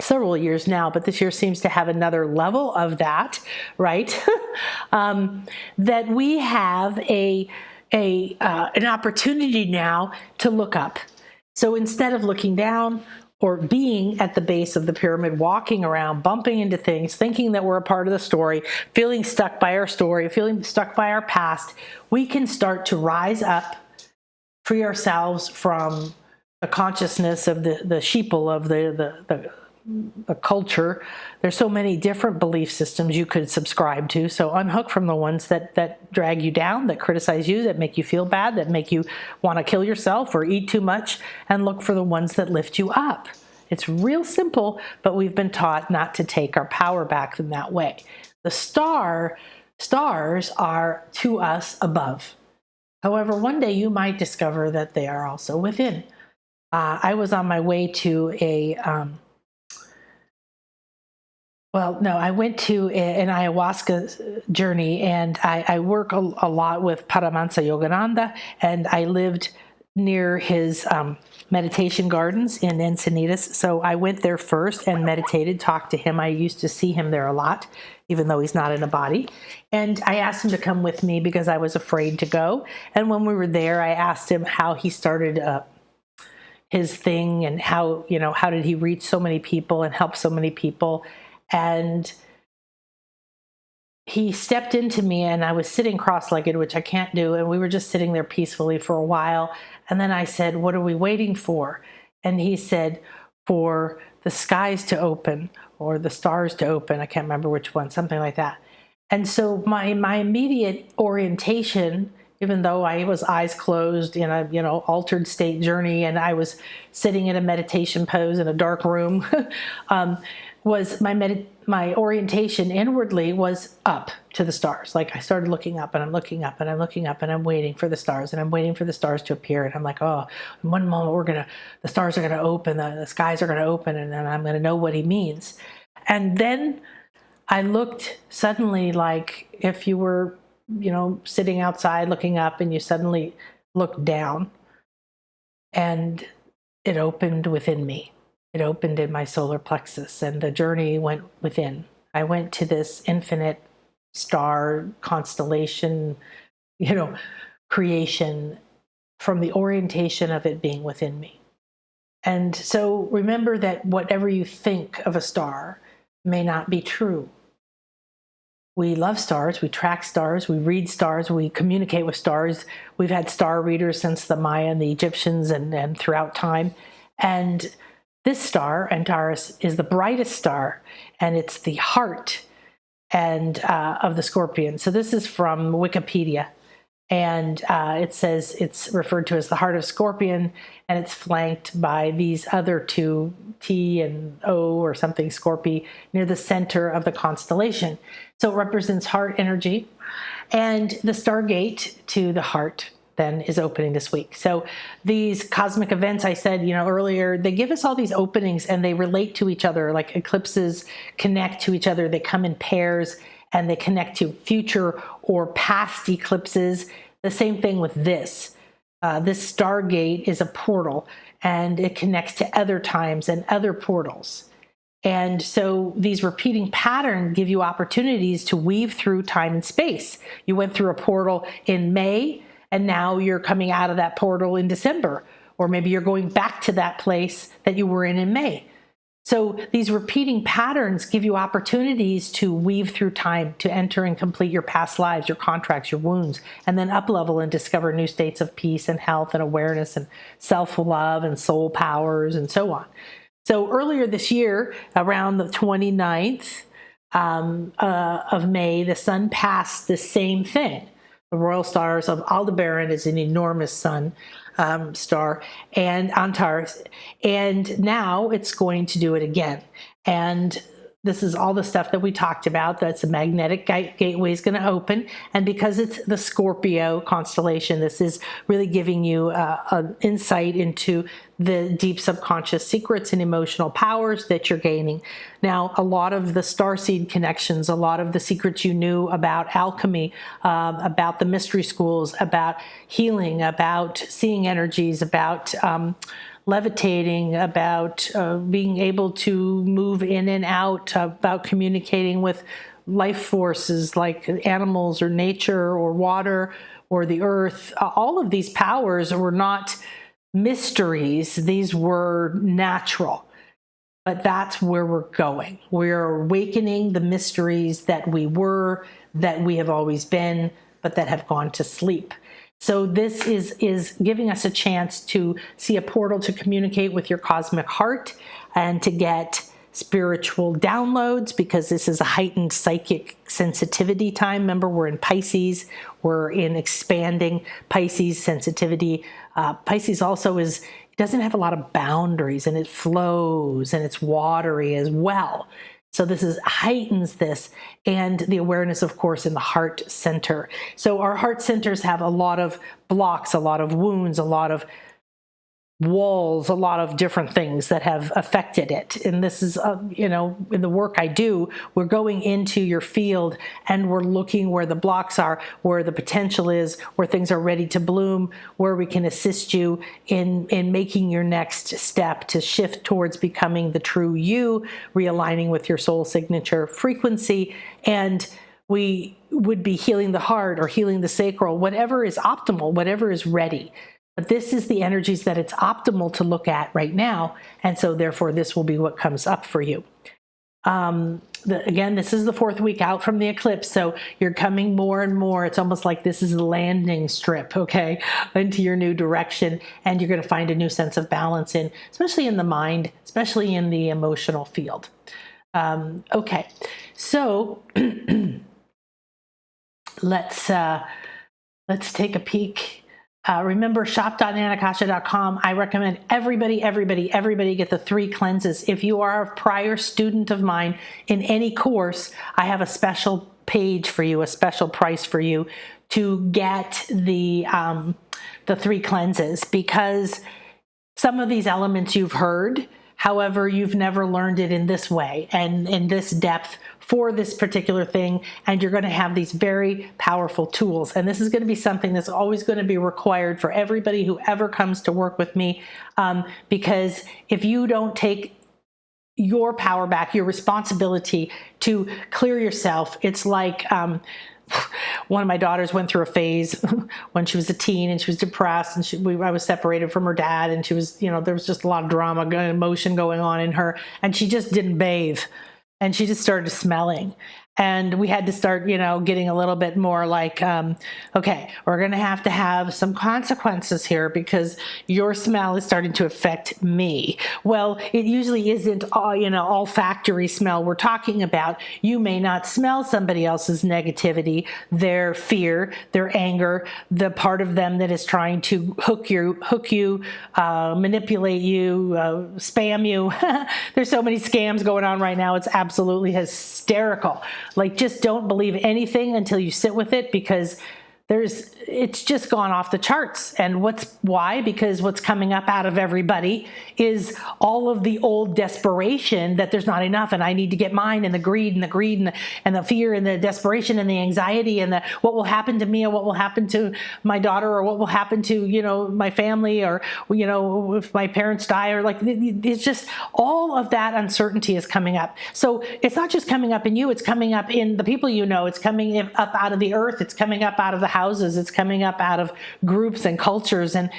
S1: several years now, but this year seems to have another level of that, right? That we have an opportunity now to look up. So instead of looking down or being at the base of the pyramid, walking around, bumping into things, thinking that we're a part of the story, feeling stuck by our story, feeling stuck by our past, we can start to rise up, free ourselves from the consciousness of the sheeple of the culture. There's so many different belief systems you could subscribe to. So unhook from the ones that drag you down, that criticize you, that make you feel bad, that make you want to kill yourself or eat too much, and look for the ones that lift you up. It's real simple, but we've been taught not to take our power back in that way. The stars are to us above. However, one day you might discover that they are also within. I was on my way to I went to an ayahuasca journey, and I work a lot with Paramahansa Yogananda, and I lived near his meditation gardens in Encinitas. So I went there first and meditated, talked to him. I used to see him there a lot, even though he's not in a body. And I asked him to come with me because I was afraid to go. And when we were there, I asked him how he started his thing, and how did he reach so many people and help so many people. And he stepped into me, and I was sitting cross-legged, which I can't do. And we were just sitting there peacefully for a while. And then I said, "What are we waiting for?" And he said, "For the skies to open, or the stars to open." I can't remember which one, something like that. And so my immediate orientation, even though I was eyes closed in a altered state journey, and I was sitting in a meditation pose in a dark room, was my orientation inwardly was up to the stars. Like I started looking up, and I'm looking up, and I'm looking up, and I'm waiting for the stars, and I'm waiting for the stars to appear. And I'm like, oh, in one moment the stars are gonna open, the skies are gonna open, and then I'm gonna know what he means. And then I looked suddenly, like if you were, sitting outside looking up, and you suddenly looked down, and it opened within me. It opened in my solar plexus, and the journey went within. I went to this infinite star constellation, creation, from the orientation of it being within me. And so remember that whatever you think of a star may not be true. We love stars, we track stars, we read stars, we communicate with stars. We've had star readers since the Maya and the Egyptians and throughout time. And this star, Antares, is the brightest star, and it's the heart of the scorpion. So this is from Wikipedia, and it says it's referred to as the heart of scorpion, and it's flanked by these other two, T and O or something, Scorpii, near the center of the constellation. So it represents heart energy, and the Stargate to the heart then is opening this week. So these cosmic events, I said, earlier, they give us all these openings, and they relate to each other. Like eclipses connect to each other. They come in pairs, and they connect to future or past eclipses. The same thing with this. This Stargate is a portal, and it connects to other times and other portals. And so these repeating patterns give you opportunities to weave through time and space. You went through a portal in May, and now you're coming out of that portal in December, or maybe you're going back to that place that you were in May. So these repeating patterns give you opportunities to weave through time, to enter and complete your past lives, your contracts, your wounds, and then up-level and discover new states of peace and health and awareness and self-love and soul powers and so on. So earlier this year, around the 29th of May, the sun passed the same thing. The Royal Stars of Aldebaran is an enormous sun star, and Antares, and now it's going to do it again. And this is all the stuff that we talked about. That's a magnetic gateway is going to open, and because it's the Scorpio constellation, this is really giving you an insight into the deep subconscious secrets and emotional powers that you're gaining. Now, a lot of the starseed connections, a lot of the secrets you knew about alchemy, about the mystery schools, about healing, about seeing energies, about levitating, about being able to move in and out, about communicating with life forces like animals or nature or water or the earth. All of these powers were not mysteries. These were natural. But that's where we're going. We're awakening the mysteries that we were, that we have always been, but that have gone to sleep. So this is giving us a chance to see a portal to communicate with your cosmic heart and to get spiritual downloads, because this is a heightened psychic sensitivity time. Remember, we're in Pisces. We're in expanding Pisces sensitivity. Pisces also doesn't have a lot of boundaries, and it flows, and it's watery as well. So this heightens this, and the awareness, of course, in the heart center. So our heart centers have a lot of blocks, a lot of wounds, a lot of walls, a lot of different things that have affected it. And this is, in the work I do, we're going into your field and we're looking where the blocks are, where the potential is, where things are ready to bloom, where we can assist you in making your next step to shift towards becoming the true you, realigning with your soul signature frequency. And we would be healing the heart or healing the sacral, whatever is optimal, whatever is ready. But this is the energies that it's optimal to look at right now. And so therefore, this will be what comes up for you. Again, this is the 4th week out from the eclipse. So you're coming more and more. It's almost like this is the landing strip, okay, into your new direction. And you're going to find a new sense of balance especially in the mind, especially in the emotional field. Okay, so let's take a peek. Remember, shop.nanakasha.com. I recommend everybody get the 3 cleanses. If you are a prior student of mine in any course, I have a special page for you, a special price for you to get the 3 cleanses, because some of these elements you've heard. However, you've never learned it in this way and in this depth for this particular thing, and you're going to have these very powerful tools. And this is going to be something that's always going to be required for everybody who ever comes to work with me, because if you don't take your power back, your responsibility to clear yourself, it's like one of my daughters went through a phase when she was a teen, and she was depressed, and I was separated from her dad, and she was, there was just a lot of drama and emotion going on in her, and she just didn't bathe, and she just started smelling. And we had to start, getting a little bit more like, okay, we're going to have some consequences here, because your smell is starting to affect me. Well, it usually isn't olfactory smell we're talking about. You may not smell somebody else's negativity, their fear, their anger, the part of them that is trying to hook you, manipulate you, spam you. There's so many scams going on right now. It's absolutely hysterical. Like, just don't believe anything until you sit with it, because it's just gone off the charts. And why? Because what's coming up out of everybody is all of the old desperation that there's not enough, and I need to get mine, and the greed and the fear and the desperation and the anxiety and what will happen to me, or what will happen to my daughter, or what will happen to, my family, or, if my parents die, or it's just all of that uncertainty is coming up. So it's not just coming up in you, it's coming up in the people it's coming up out of the earth, it's coming up out of the houses, it's coming up out of groups and cultures, and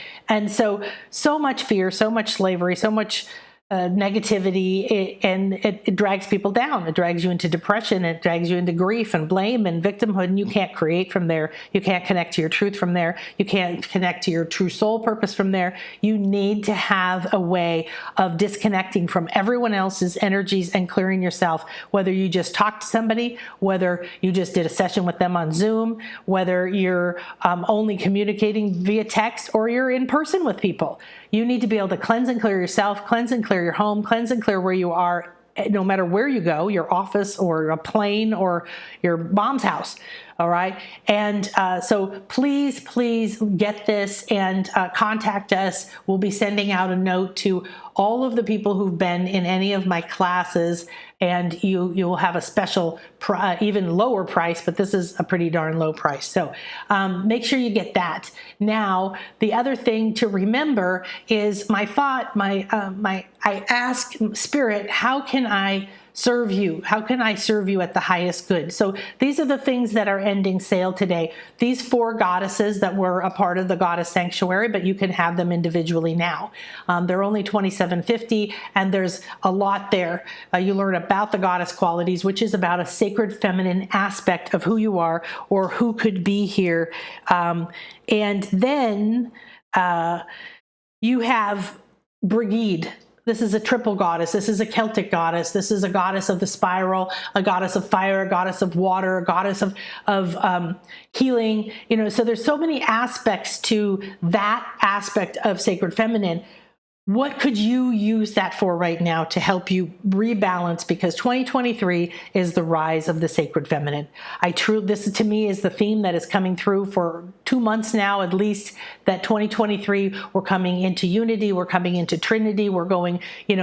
S1: so much fear, so much slavery, so much negativity, and it drags people down. It drags you into depression. It drags you into grief and blame and victimhood, and you can't create from there. You can't connect to your truth from there. You can't connect to your true soul purpose from there. You need to have a way of disconnecting from everyone else's energies and clearing yourself, whether you just talk to somebody, whether you just did a session with them on Zoom, whether you're only communicating via text, or you're in person with people. You need to be able to cleanse and clear yourself, cleanse and clear your home, cleanse and clear where you are, no matter where you go, your office or a plane or your mom's house. All right. And so please get this and contact us. We'll be sending out a note to all of the people who've been in any of my classes and you will have a special even lower price, but this is a pretty darn low price. So make sure you get that. Now, the other thing to remember is my thought, I ask Spirit, how can I serve you? How can I serve you at the highest good? So these are the things that are ending sale today. These 4 goddesses that were a part of the Goddess Sanctuary, but you can have them individually now. They're only $27.50, and there's a lot there. You learn about the goddess qualities, which is about a sacred feminine aspect of who you are or who could be here. And then you have Brigid. This is a triple goddess. This is a Celtic goddess. This is a goddess of the spiral, a goddess of fire, a goddess of water, a goddess of healing. So there's so many aspects to that aspect of sacred feminine. What could you use that for right now to help you rebalance? Because 2023 is the rise of the sacred feminine. This to me is the theme that is coming through for 2 months now, at least, that 2023, we're coming into unity, we're coming into Trinity, we're going,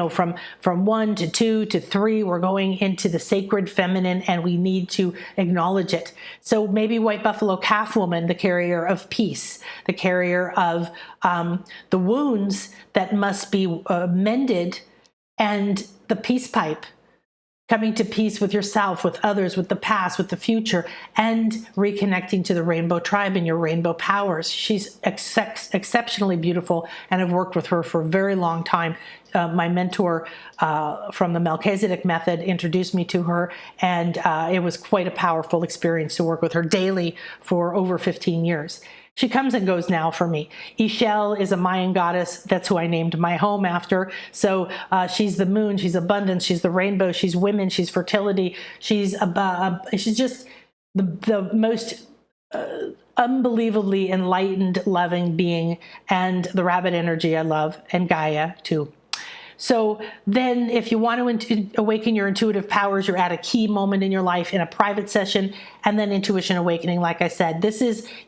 S1: from 1 to 2 to 3, we're going into the sacred feminine, and we need to acknowledge it. So maybe White Buffalo Calf Woman, the carrier of peace, the carrier of the wounds that must be mended, and the peace pipe, coming to peace with yourself, with others, with the past, with the future, and reconnecting to the rainbow tribe and your rainbow powers. She's exceptionally beautiful, and I've worked with her for a very long time. My mentor from the Melchizedek method introduced me to her, and it was quite a powerful experience to work with her daily for over 15 years. She comes and goes now for me. Ishel is a Mayan goddess. That's who I named my home after. So she's the moon, she's abundance, she's the rainbow, she's women, she's fertility. She's just the most unbelievably enlightened, loving being, and the rabbit energy I love, and Gaia too. So then if you want to awaken your intuitive powers, you're at a key moment in your life in a private session, and then Intuition Awakening. Like I said,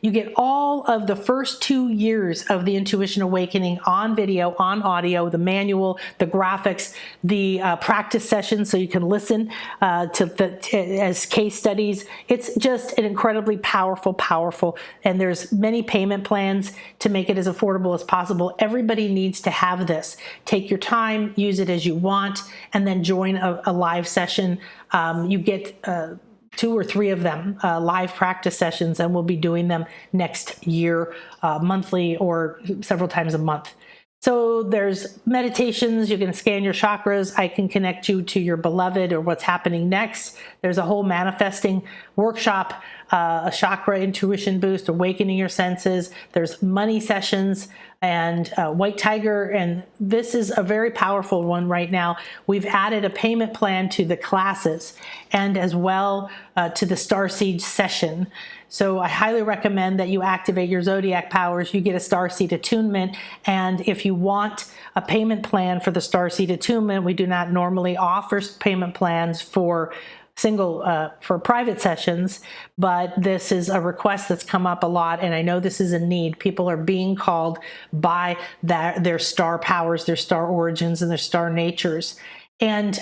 S1: you get all of the first 2 years of the Intuition Awakening on video, on audio, the manual, the graphics, the practice sessions, so you can listen as case studies. It's just an incredibly powerful, and there's many payment plans to make it as affordable as possible. Everybody needs to have this. Take your time, use it as you want, and then join a live session. You get 2 or 3 of them, live practice sessions, and we'll be doing them next year, monthly or several times a month. So there's meditations. You can scan your chakras. I can connect you to your beloved or what's happening next. There's a whole manifesting workshop, a chakra intuition boost, awakening your senses. There's money sessions and White Tiger, and this is a very powerful one right now. We've added a payment plan to the classes and as well to the Starseed session. So I highly recommend that you activate your zodiac powers. You get a starseed attunement, and if you want a payment plan for the starseed attunement, we do not normally offer payment plans for for private sessions, but this is a request that's come up a lot, and I know this is a need. People are being called by their star powers, their star origins, and their star natures. And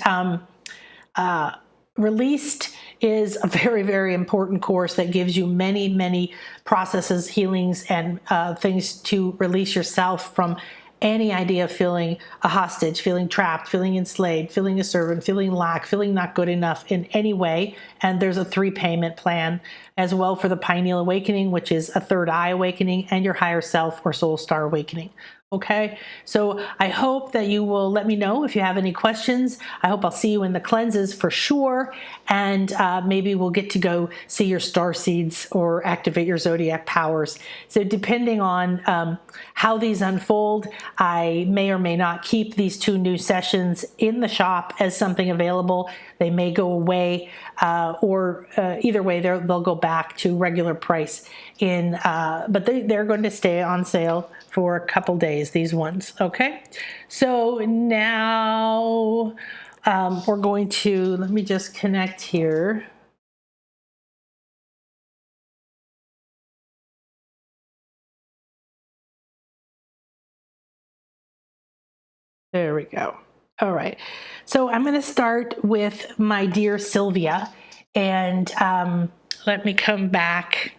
S1: Released is a very, very important course that gives you many processes, healings, and things to release yourself from any idea of feeling a hostage, feeling trapped, feeling enslaved, feeling a servant, feeling lack, feeling not good enough in any way. And there's a 3 payment plan as well for the pineal awakening, which is a third eye awakening, and your higher self or soul star awakening. Okay, so I hope that you will let me know if you have any questions. I hope I'll see you in the cleanses for sure, and maybe we'll get to go see your star seeds or activate your zodiac powers. So depending on how these unfold, I may or may not keep these 2 new sessions in the shop as something available. They may go away, or either way, they'll go back to regular price. But they're going to stay on sale for a couple days, these ones. Okay, so now we're going to, let me just connect here. There we go. All right. So I'm going to start with my dear Sylvia, and let me come back.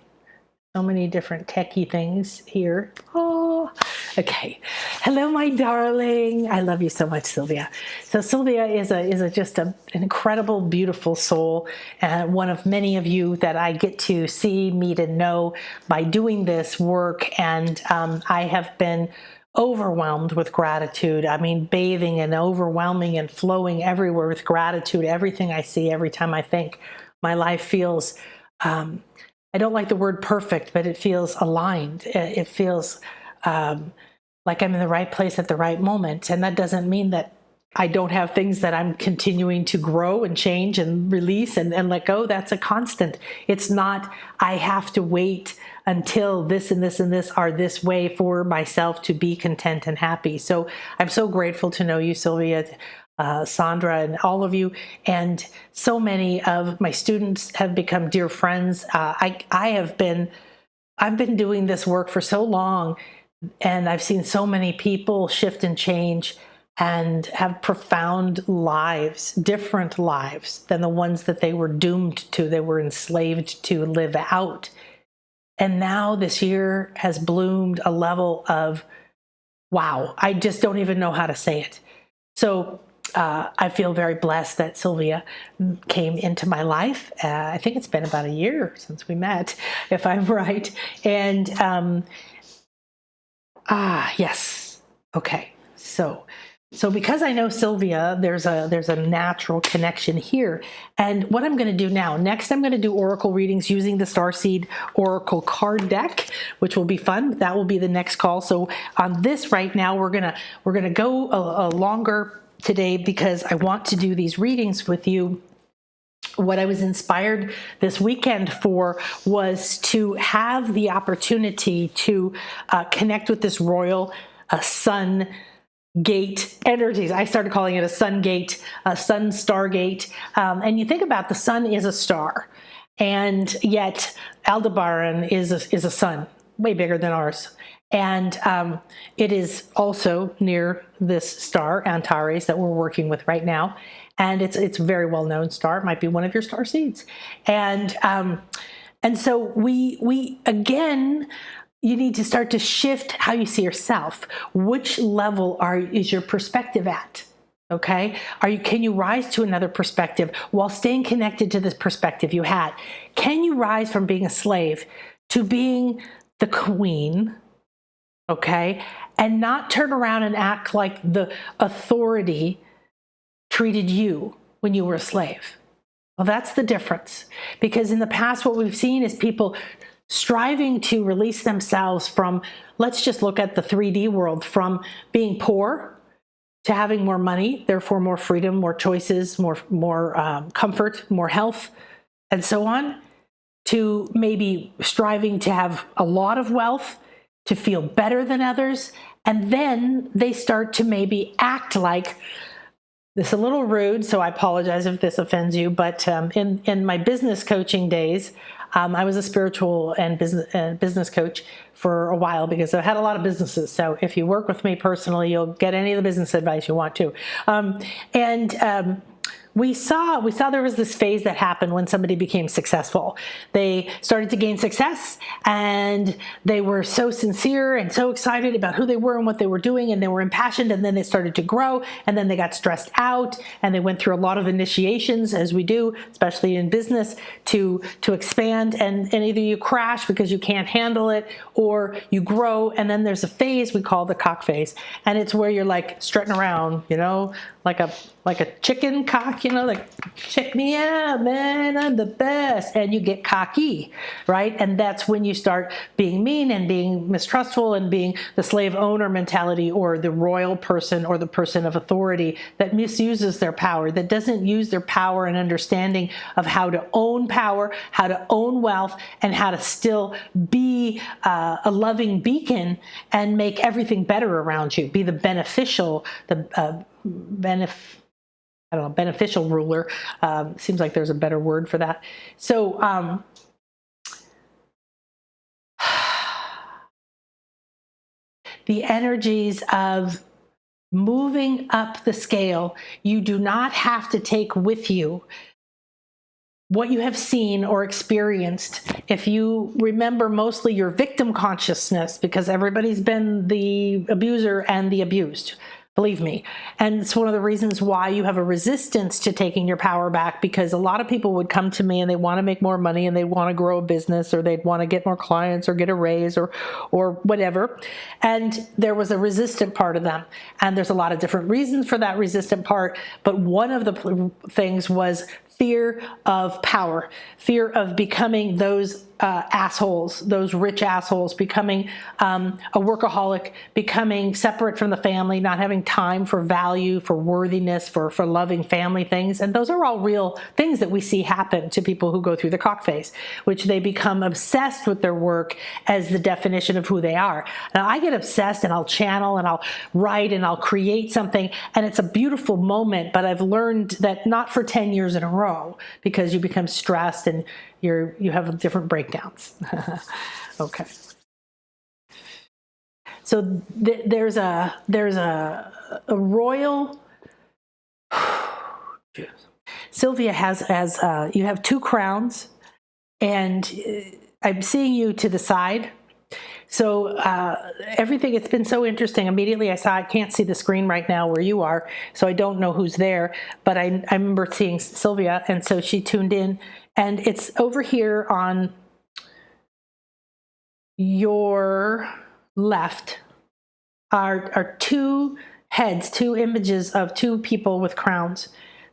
S1: So many different techie things here. Oh, okay. Hello, my darling. I love you so much, Sylvia. So Sylvia is just an incredible, beautiful soul, one of many of you that I get to see, meet, and know by doing this work. And I have been overwhelmed with gratitude. I mean, bathing and overwhelming and flowing everywhere with gratitude. Everything I see, every time I think, my life feels. I don't like the word perfect, but it feels aligned. It feels like I'm in the right place at the right moment. And that doesn't mean that I don't have things that I'm continuing to grow and change and release and let go. That's a constant. It's not, I have to wait until this and this and this are this way for myself to be content and happy. So I'm so grateful to know you, Sylvia. Sandra and all of you, and so many of my students have become dear friends. I've been doing this work for so long, and I've seen so many people shift and change and have profound lives, different lives than the ones that they were doomed to, they were enslaved to live out. And now this year has bloomed a level of, wow, I just don't even know how to say it. So I feel very blessed that Sylvia came into my life. I think it's been about a year since we met, if I'm right. And yes, okay. So because I know Sylvia, there's a natural connection here. And what I'm going to do now, next I'm going to do oracle readings using the Starseed Oracle card deck, which will be fun. That will be the next call. So on this right now, we're gonna go a longer today because I want to do these readings with you. What I was inspired this weekend for was to have the opportunity to connect with this royal sun gate energies. I started calling it a sun gate, a sun stargate. And you think about the sun is a star, and yet Aldebaran is a sun, way bigger than ours. And it is also near this star, Antares, that we're working with right now. And it's a very well-known star. It might be one of your star seeds. And so we again, you need to start to shift how you see yourself. Which level is your perspective at? Okay, can you rise to another perspective while staying connected to this perspective you had? Can you rise from being a slave to being the queen? Okay, and not turn around and act like the authority treated you when you were a slave. Well, that's the difference. Because in the past, what we've seen is people striving to release themselves from, let's just look at the 3D world, from being poor to having more money, therefore more freedom, more choices, more comfort, more health, and so on, to maybe striving to have a lot of wealth, to feel better than others. And then they start to maybe act like, this is a little rude, so I apologize if this offends you, but in my business coaching days, I was a spiritual and business coach for a while because I had a lot of businesses. So if you work with me personally, you'll get any of the business advice you want to. We saw there was this phase that happened when somebody became successful. They started to gain success, and they were so sincere and so excited about who they were and what they were doing, and they were impassioned, and then they started to grow, and then they got stressed out, and they went through a lot of initiations, as we do, especially in business, to expand, and either you crash because you can't handle it, or you grow, and then there's a phase we call the cock phase, and it's where you're like strutting around, like a chicken cock, like, check me out, man, I'm the best. And you get cocky, right? And that's when you start being mean and being mistrustful and being the slave owner mentality, or the royal person, or the person of authority that misuses their power, that doesn't use their power and understanding of how to own power, how to own wealth, and how to still be a loving beacon and make everything better around you, be the beneficial, beneficial ruler. Seems like there's a better word for that. So the energies of moving up the scale. You do not have to take with you what you have seen or experienced. If you remember mostly your victim consciousness, because everybody's been the abuser and the abused, believe me. And it's one of the reasons why you have a resistance to taking your power back, because a lot of people would come to me and they want to make more money and they want to grow a business, or they'd want to get more clients or get a raise or whatever. And there was a resistant part of them. And there's a lot of different reasons for that resistant part. But one of the things was fear of power, fear of becoming those assholes, those rich assholes, becoming a workaholic, becoming separate from the family, not having time for value, for worthiness, for loving family things. And those are all real things that we see happen to people who go through the cock phase, which they become obsessed with their work as the definition of who they are. Now, I get obsessed and I'll channel and I'll write and I'll create something, and it's a beautiful moment, but I've learned that not for 10 years in a row, because you become stressed and you have different breakdowns. Okay. So there's a royal. Sylvia has you have two crowns, and I'm seeing you to the side. So everything, it's been so interesting. Immediately I can't see the screen right now where you are, so I don't know who's there, but I remember seeing Sylvia, and so she tuned in, and it's over here on your left are two heads, two images of two people with crowns.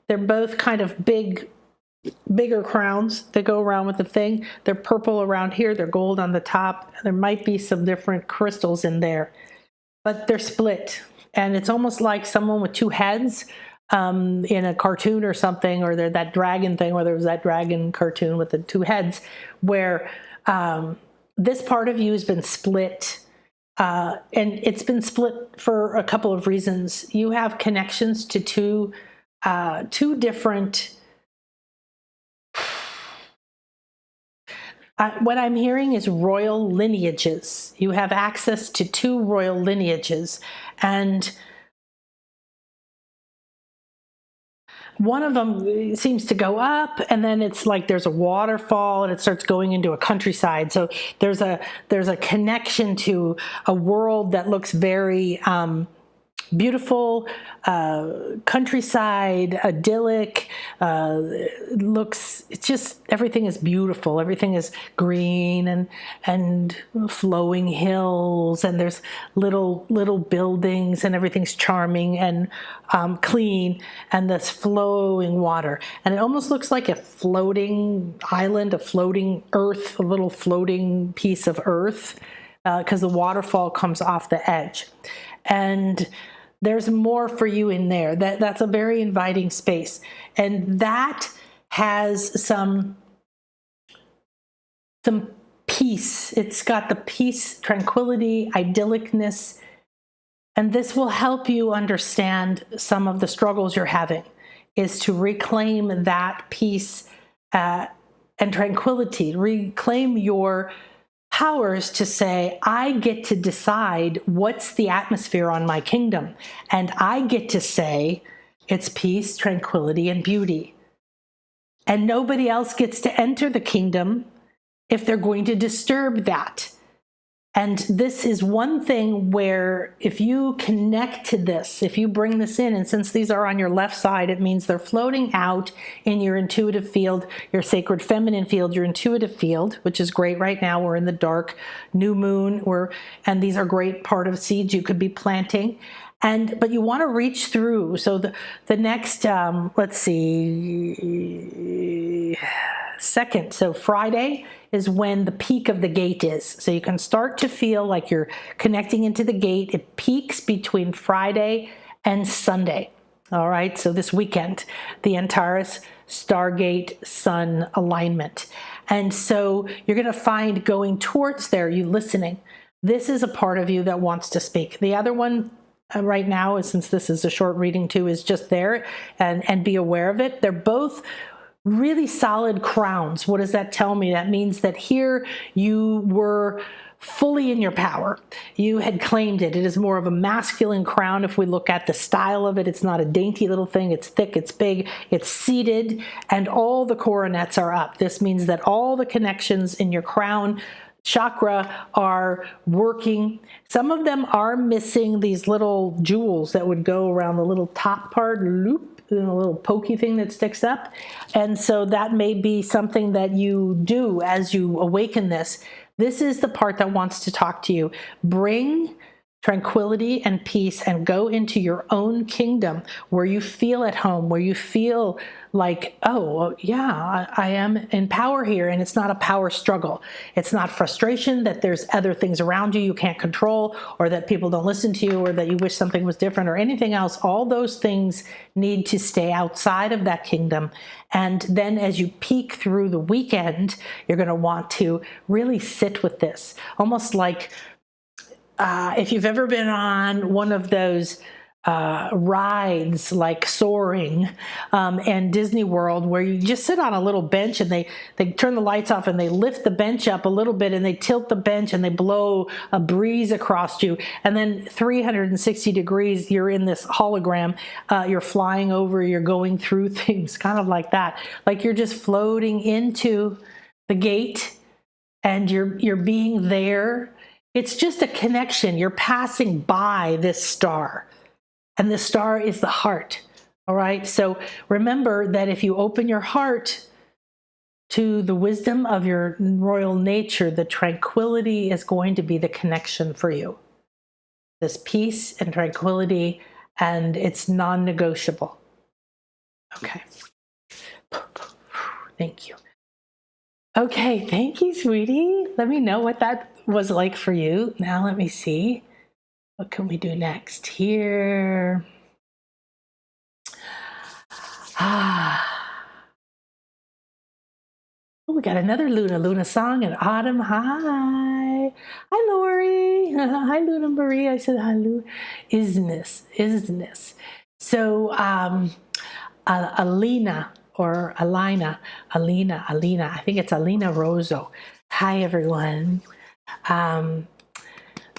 S1: They're both kind of bigger crowns that go around with the thing. They're purple around here, they're gold on the top. There might be some different crystals in there, but they're split. And it's almost like someone with two heads in a cartoon or something, or that dragon thing, where there was that dragon cartoon with the two heads, where this part of you has been split. And it's been split for a couple of reasons. You have connections to two different. What I'm hearing is royal lineages. You have access to two royal lineages, and one of them seems to go up, and then it's like there's a waterfall and it starts going into a countryside. So there's a connection to a world that looks very beautiful, countryside, idyllic. It's just, everything is beautiful. Everything is green and flowing hills, and there's little buildings, and everything's charming and clean, and this flowing water. And it almost looks like a floating island, a floating earth, a little floating piece of earth, because the waterfall comes off the edge. And there's more for you in there. That's a very inviting space. And that has some peace. It's got the peace, tranquility, idyllicness. And this will help you understand some of the struggles you're having, is to reclaim that peace and tranquility. Reclaim your powers to say, I get to decide what's the atmosphere on my kingdom. And I get to say it's peace, tranquility, and beauty. And nobody else gets to enter the kingdom if they're going to disturb that. And this is one thing where if you connect to this, if you bring this in, and since these are on your left side, it means they're floating out in your intuitive field, your sacred feminine field, your intuitive field, which is great right now. We're in the dark new moon, and these are great part of seeds you could be planting. But you want to reach through. So the next, let's see, second. So Friday is when the peak of the gate is. So you can start to feel like you're connecting into the gate. It peaks between Friday and Sunday. All right. So this weekend, the Antares Stargate Sun alignment. And so you're going to find going towards there, you listening. This is a part of you that wants to speak. The other one right now, since this is a short reading too, is just there, and be aware of it. They're both really solid crowns. What does that tell me? That means that here you were fully in your power. You had claimed it. It is more of a masculine crown. If we look at the style of it, it's not a dainty little thing. It's thick, it's big, it's seated, and all the coronets are up. This means that all the connections in your crown chakra are working. Some of them are missing these little jewels that would go around the little top part loop, a little pokey thing that sticks up. And so that may be something that you do as you awaken this. This is the part that wants to talk to you. Bring tranquility and peace and go into your own kingdom where you feel at home, where you feel like, oh, yeah, I am in power here. And it's not a power struggle. It's not frustration that there's other things around you you can't control, or that people don't listen to you, or that you wish something was different, or anything else. All those things need to stay outside of that kingdom. And then as you peek through the weekend, you're going to want to really sit with this, almost like if you've ever been on one of those rides like Soaring and Disney World, where you just sit on a little bench and they turn the lights off and they lift the bench up a little bit and they tilt the bench and they blow a breeze across you, and then 360 degrees you're in this hologram, you're flying over, you're going through things, kind of like that, like you're just floating into the gate and you're being there. It's just a connection. You're passing by this star, and the star is the heart. All right. So remember that if you open your heart to the wisdom of your royal nature, the tranquility is going to be the connection for you. This peace and tranquility, and it's non-negotiable. Okay. Thank you. Okay. Thank you, sweetie. Let me know what that was like for you. Now let me see. What can we do next here? Oh, we got another Luna song in autumn. Hi. Hi, Lori. Hi, Luna Marie. I said hi, Luna. Isness. So, Alina, I think it's Alina Rosso. Hi, everyone.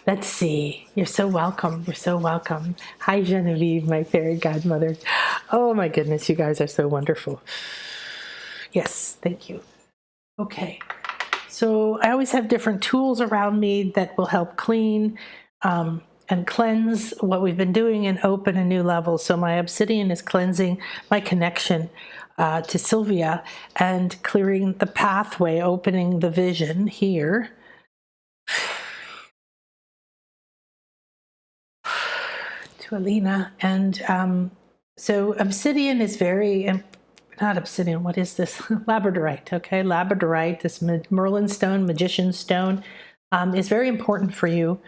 S1: Let's see. You're so welcome. You're so welcome. Hi, Genevieve, my fairy godmother. Oh my goodness, you guys are so wonderful. Yes, thank you. Okay. So I always have different tools around me that will help clean and cleanse what we've been doing and open a new level. So my obsidian is cleansing my connection to Sylvia and clearing the pathway, opening the vision here. To Alina. And so obsidian is very, not obsidian, what is this? Labradorite, okay? Labradorite, this Merlin stone, magician stone, is very important for you.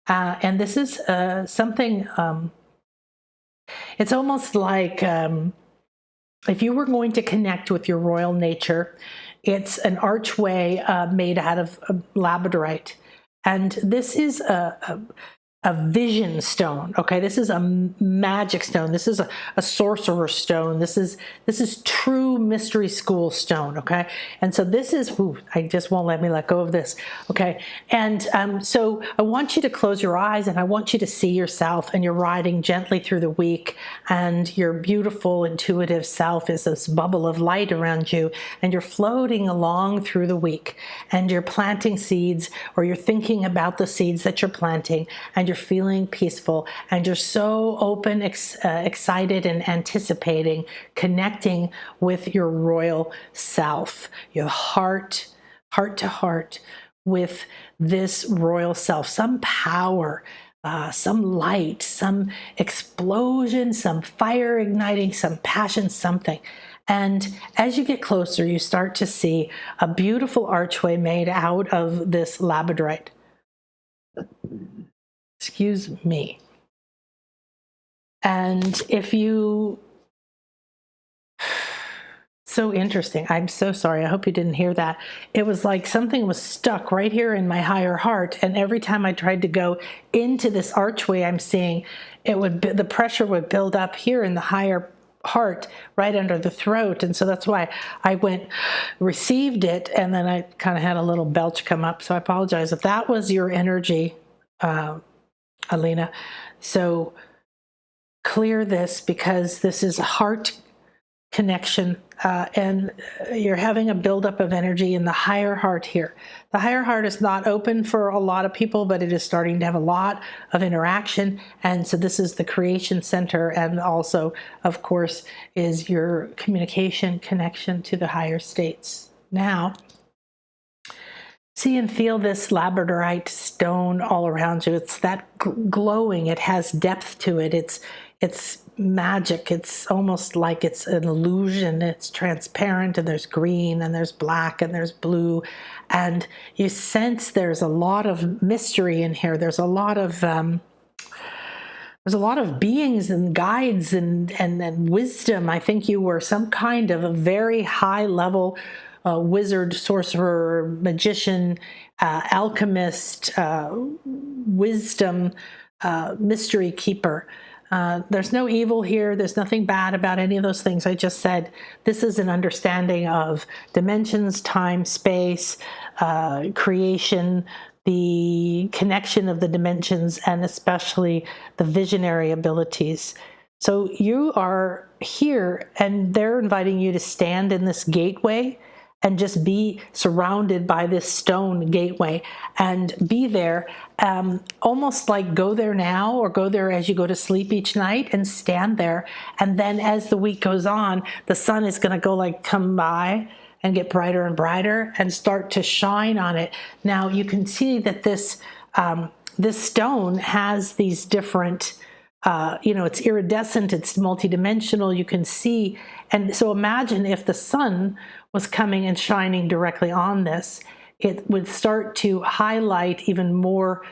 S1: And this is something, it's almost like if you were going to connect with your royal nature, it's an archway made out of labradorite. And this is a vision stone. Okay, this is a magic stone. This is a sorcerer stone. This is true mystery school stone. Okay, and so this is. Ooh, I just won't let me let go of this. Okay, and so I want you to close your eyes, and I want you to see yourself, and you're riding gently through the week, and your beautiful intuitive self is this bubble of light around you, and you're floating along through the week, and you're planting seeds, or you're thinking about the seeds that you're planting, and you're feeling peaceful, and you're so open, excited, and anticipating connecting with your royal self, your heart to heart with this royal self, some power, some light, some explosion, some fire igniting, some passion, something. And as you get closer, you start to see a beautiful archway made out of this labradorite. Excuse me. And if you, so interesting. I'm so sorry. I hope you didn't hear that. It was like something was stuck right here in my higher heart. And every time I tried to go into this archway I'm seeing, the pressure would build up here in the higher heart right under the throat. And so that's why I received it, and then I kind of had a little belch come up. So I apologize if that was your energy, Alina. So clear this, because this is a heart connection, and you're having a buildup of energy in the higher heart here. The higher heart is not open for a lot of people, but it is starting to have a lot of interaction. And so this is the creation center, and also, of course, is your communication connection to the higher states. Now, see and feel this labradorite stone all around you. It's that glowing. It has depth to it. It's magic. It's almost like it's an illusion. It's transparent, and there's green, and there's black, and there's blue, and you sense there's a lot of mystery in here. There's a lot of beings and guides and wisdom. I think you were some kind of a very high level wizard, sorcerer, magician, alchemist, wisdom, mystery keeper. There's no evil here. There's nothing bad about any of those things I just said. This is an understanding of dimensions, time, space, creation, the connection of the dimensions, and especially the visionary abilities. So you are here, and they're inviting you to stand in this gateway and just be surrounded by this stone gateway and be there, almost like go there now, or go there as you go to sleep each night and stand there. And then as the week goes on, the sun is going to go like come by and get brighter and brighter and start to shine on it. Now you can see that this stone has these different, it's iridescent, it's multidimensional, you can see. And so imagine if the sun was coming and shining directly on this, it would start to highlight even more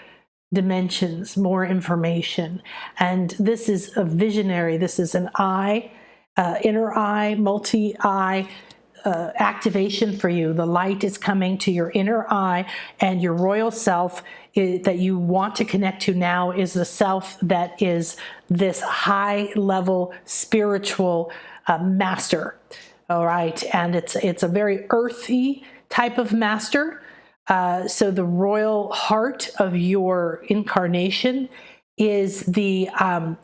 S1: dimensions, more information. And this is a visionary, this is an eye, inner eye, multi-eye activation for you. The light is coming to your inner eye, and your royal self that you want to connect to now is the self that is this high level spiritual master. All right, and it's a very earthy type of master. So the royal heart of your incarnation is the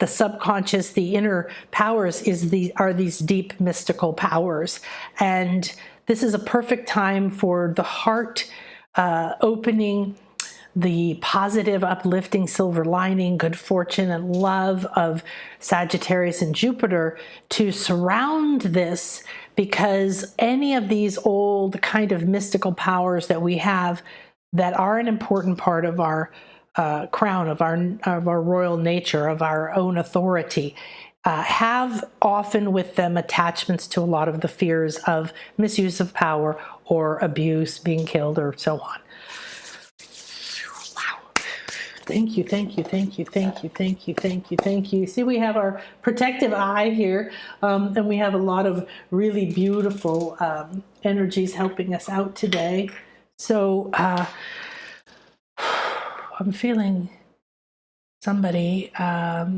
S1: subconscious, the inner powers are these deep mystical powers, and this is a perfect time for the heart opening, the positive, uplifting, silver lining, good fortune, and love of Sagittarius and Jupiter to surround this, because any of these old kind of mystical powers that we have that are an important part of our crown, of our royal nature, of our own authority, have often with them attachments to a lot of the fears of misuse of power or abuse, being killed, or so on. Thank you, thank you, thank you, thank you, thank you, thank you, thank you. See, we have our protective eye here, and we have a lot of really beautiful energies helping us out today. So I'm feeling somebody. Hi,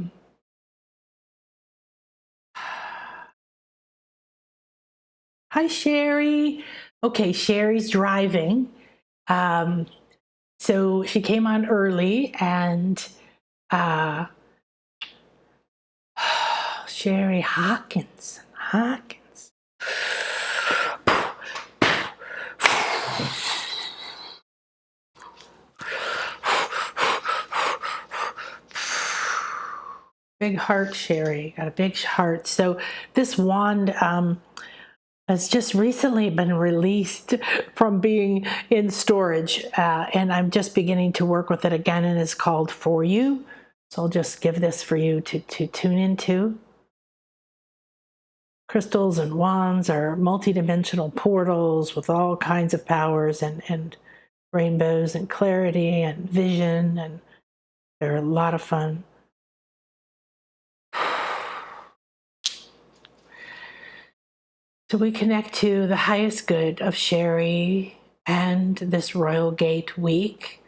S1: Sherry. Okay, Sherry's driving. So she came on early, and Sherry Hawkins. Big heart, Sherry. Got a big heart. So this wand has just recently been released from being in storage, and I'm just beginning to work with it again, and it's called For You. So I'll just give this for you to tune into. Crystals and wands are multidimensional portals with all kinds of powers and rainbows and clarity and vision, and they're a lot of fun. So we connect to the highest good of Sherry and this Royal Gate week.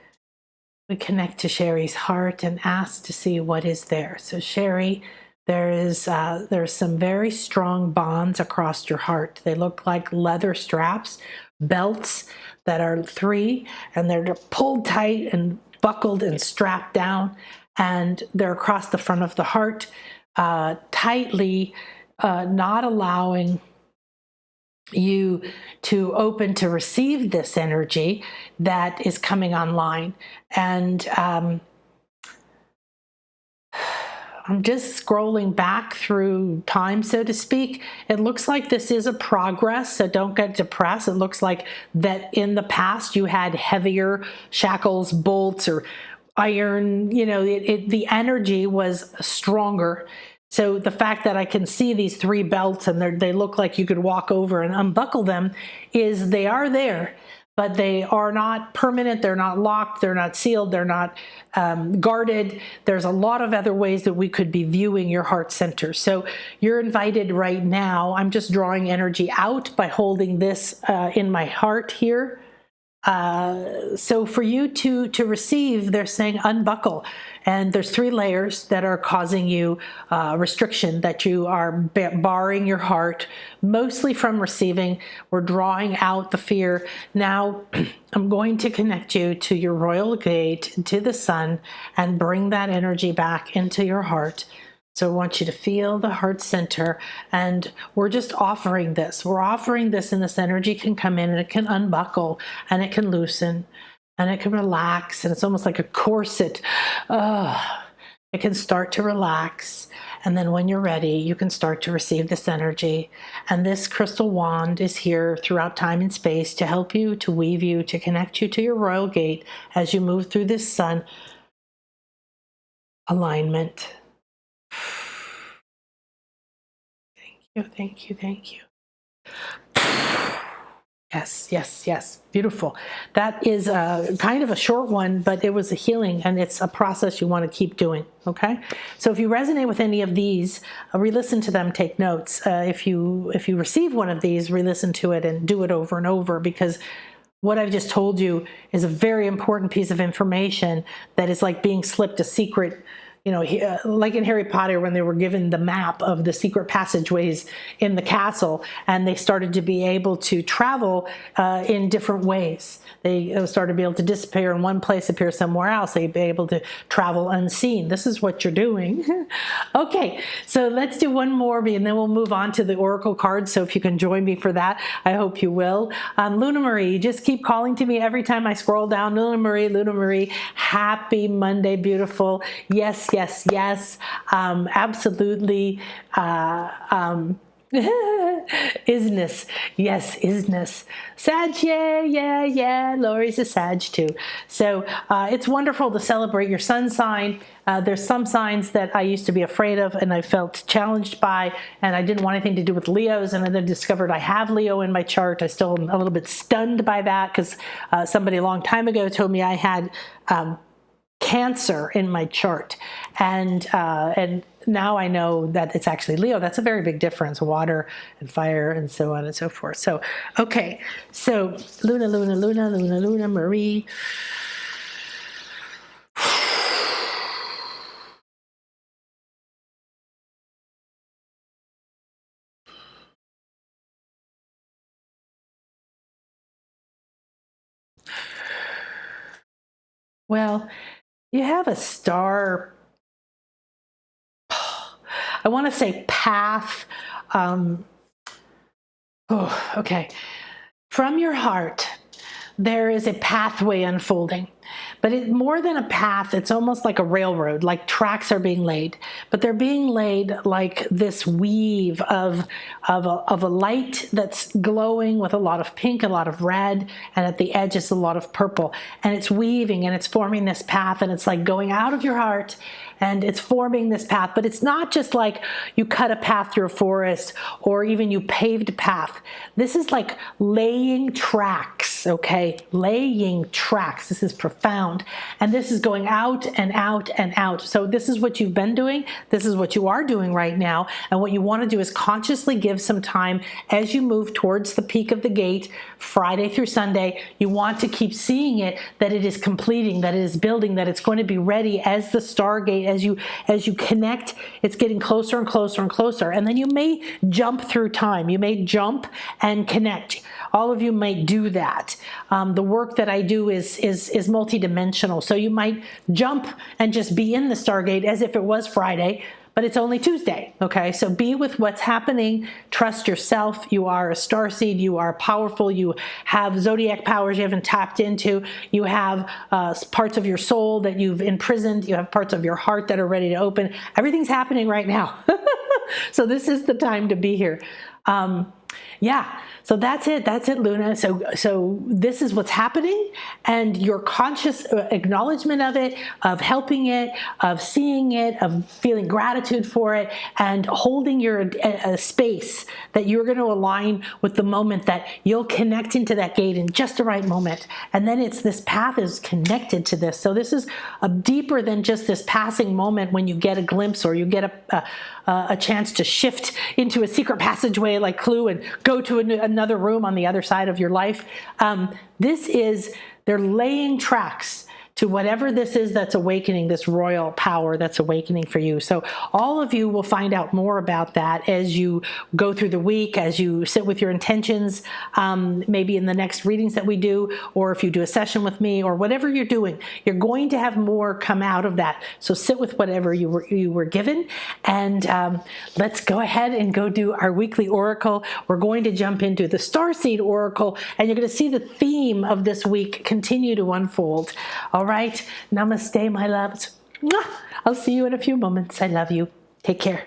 S1: We connect to Sherry's heart and ask to see what is there. So Sherry, there's some very strong bonds across your heart. They look like leather straps, belts that are 3, and they're pulled tight and buckled and strapped down, and they're across the front of the heart, tightly, not allowing you to open to receive this energy that is coming online. And I'm just scrolling back through time, so to speak. It looks like this is a progress, so don't get depressed. It looks like that in the past you had heavier shackles, bolts, or iron. You know, the energy was stronger. So the fact that I can see these 3 belts and they look like you could walk over and unbuckle them is they are there, but they are not permanent. They're not locked. They're not sealed. They're not guarded. There's a lot of other ways that we could be viewing your heart center. So you're invited right now. I'm just drawing energy out by holding this in my heart here. So for you to receive, they're saying unbuckle. And there's 3 layers that are causing you restriction, that you are barring your heart, mostly from receiving. We're drawing out the fear. Now, I'm going to connect you to your royal gate, to the sun, and bring that energy back into your heart. So I want you to feel the heart center, and we're just offering this. We're offering this, and this energy can come in, and it can unbuckle, and it can loosen, and it can relax, and it's almost like a corset. It can start to relax, and then when you're ready, you can start to receive this energy. And this crystal wand is here throughout time and space to help you, to weave you, to connect you to your royal gate as you move through this sun alignment. Thank you, thank you. Yes, yes, yes. Beautiful. That is kind of a short one, but it was a healing, and it's a process you want to keep doing, okay? So if you resonate with any of these, re-listen to them, take notes. If you receive one of these, re-listen to it and do it over and over, because what I've just told you is a very important piece of information that is like being slipped a secret. You know, like in Harry Potter, when they were given the map of the secret passageways in the castle, and they started to be able to travel in different ways. They started to be able to disappear in one place, appear somewhere else. They'd be able to travel unseen. This is what you're doing. Okay, so let's do one more, and then we'll move on to the oracle cards. So if you can join me for that, I hope you will. Luna Marie, just keep calling to me every time I scroll down. Luna Marie, happy Monday, beautiful. Yes, yes, yes, absolutely. Isness, yes, isness. Sag, yeah. Lori's a Sag too. So it's wonderful to celebrate your sun sign. There's some signs that I used to be afraid of and I felt challenged by, and I didn't want anything to do with Leos, and then discovered I have Leo in my chart. I still am a little bit stunned by that, because somebody a long time ago told me I had Cancer in my chart, and now I know that it's actually Leo. That's a very big difference, water and fire and so on and so forth. So, okay, so Luna Marie. Well, you have a star, I want to say path. Okay. From your heart, there is a pathway unfolding. But more than a path, it's almost like a railroad, like tracks are being laid. But they're being laid like this weave of a light that's glowing with a lot of pink, a lot of red, and at the edge is a lot of purple. And it's weaving and it's forming this path, and it's like going out of your heart and it's forming this path. But it's not just like you cut a path through a forest or even you paved a path. This is like laying tracks, okay? Laying tracks. This is profound. And this is going out and out and out. So this is what you've been doing. This is what you are doing right now. And what you want to do is consciously give some time as you move towards the peak of the gate, Friday through Sunday. You want to keep seeing it, that it is completing, that it is building, that it's going to be ready as the Stargate as you connect, it's getting closer and closer and closer. And then you may jump through time. You may jump and connect. All of you might do that. The work that I do is multidimensional. So you might jump and just be in the Stargate as if it was Friday, but it's only Tuesday, okay? So be with what's happening. Trust yourself. You are a starseed. You are powerful. You have zodiac powers you haven't tapped into. You have parts of your soul that you've imprisoned. You have parts of your heart that are ready to open. Everything's happening right now. So this is the time to be here. Yeah, so that's it, Luna. So this is what's happening, and your conscious acknowledgement of it, of helping it, of seeing it, of feeling gratitude for it, and holding your space that you're going to align with the moment that you'll connect into that gate in just the right moment. And then it's this path is connected to this. So this is deeper than just this passing moment when you get a glimpse or you get a chance to shift into a secret passageway like Clue and go to another room on the other side of your life. They're laying tracks to whatever this is that's awakening, this royal power that's awakening for you. So all of you will find out more about that as you go through the week, as you sit with your intentions, maybe in the next readings that we do, or if you do a session with me, or whatever you're doing, you're going to have more come out of that. So sit with whatever you were given, and let's go ahead and go do our weekly oracle. We're going to jump into the Starseed Oracle, and you're going to see the theme of this week continue to unfold. All right, namaste, my loves. I'll see you in a few moments. I love you. Take care.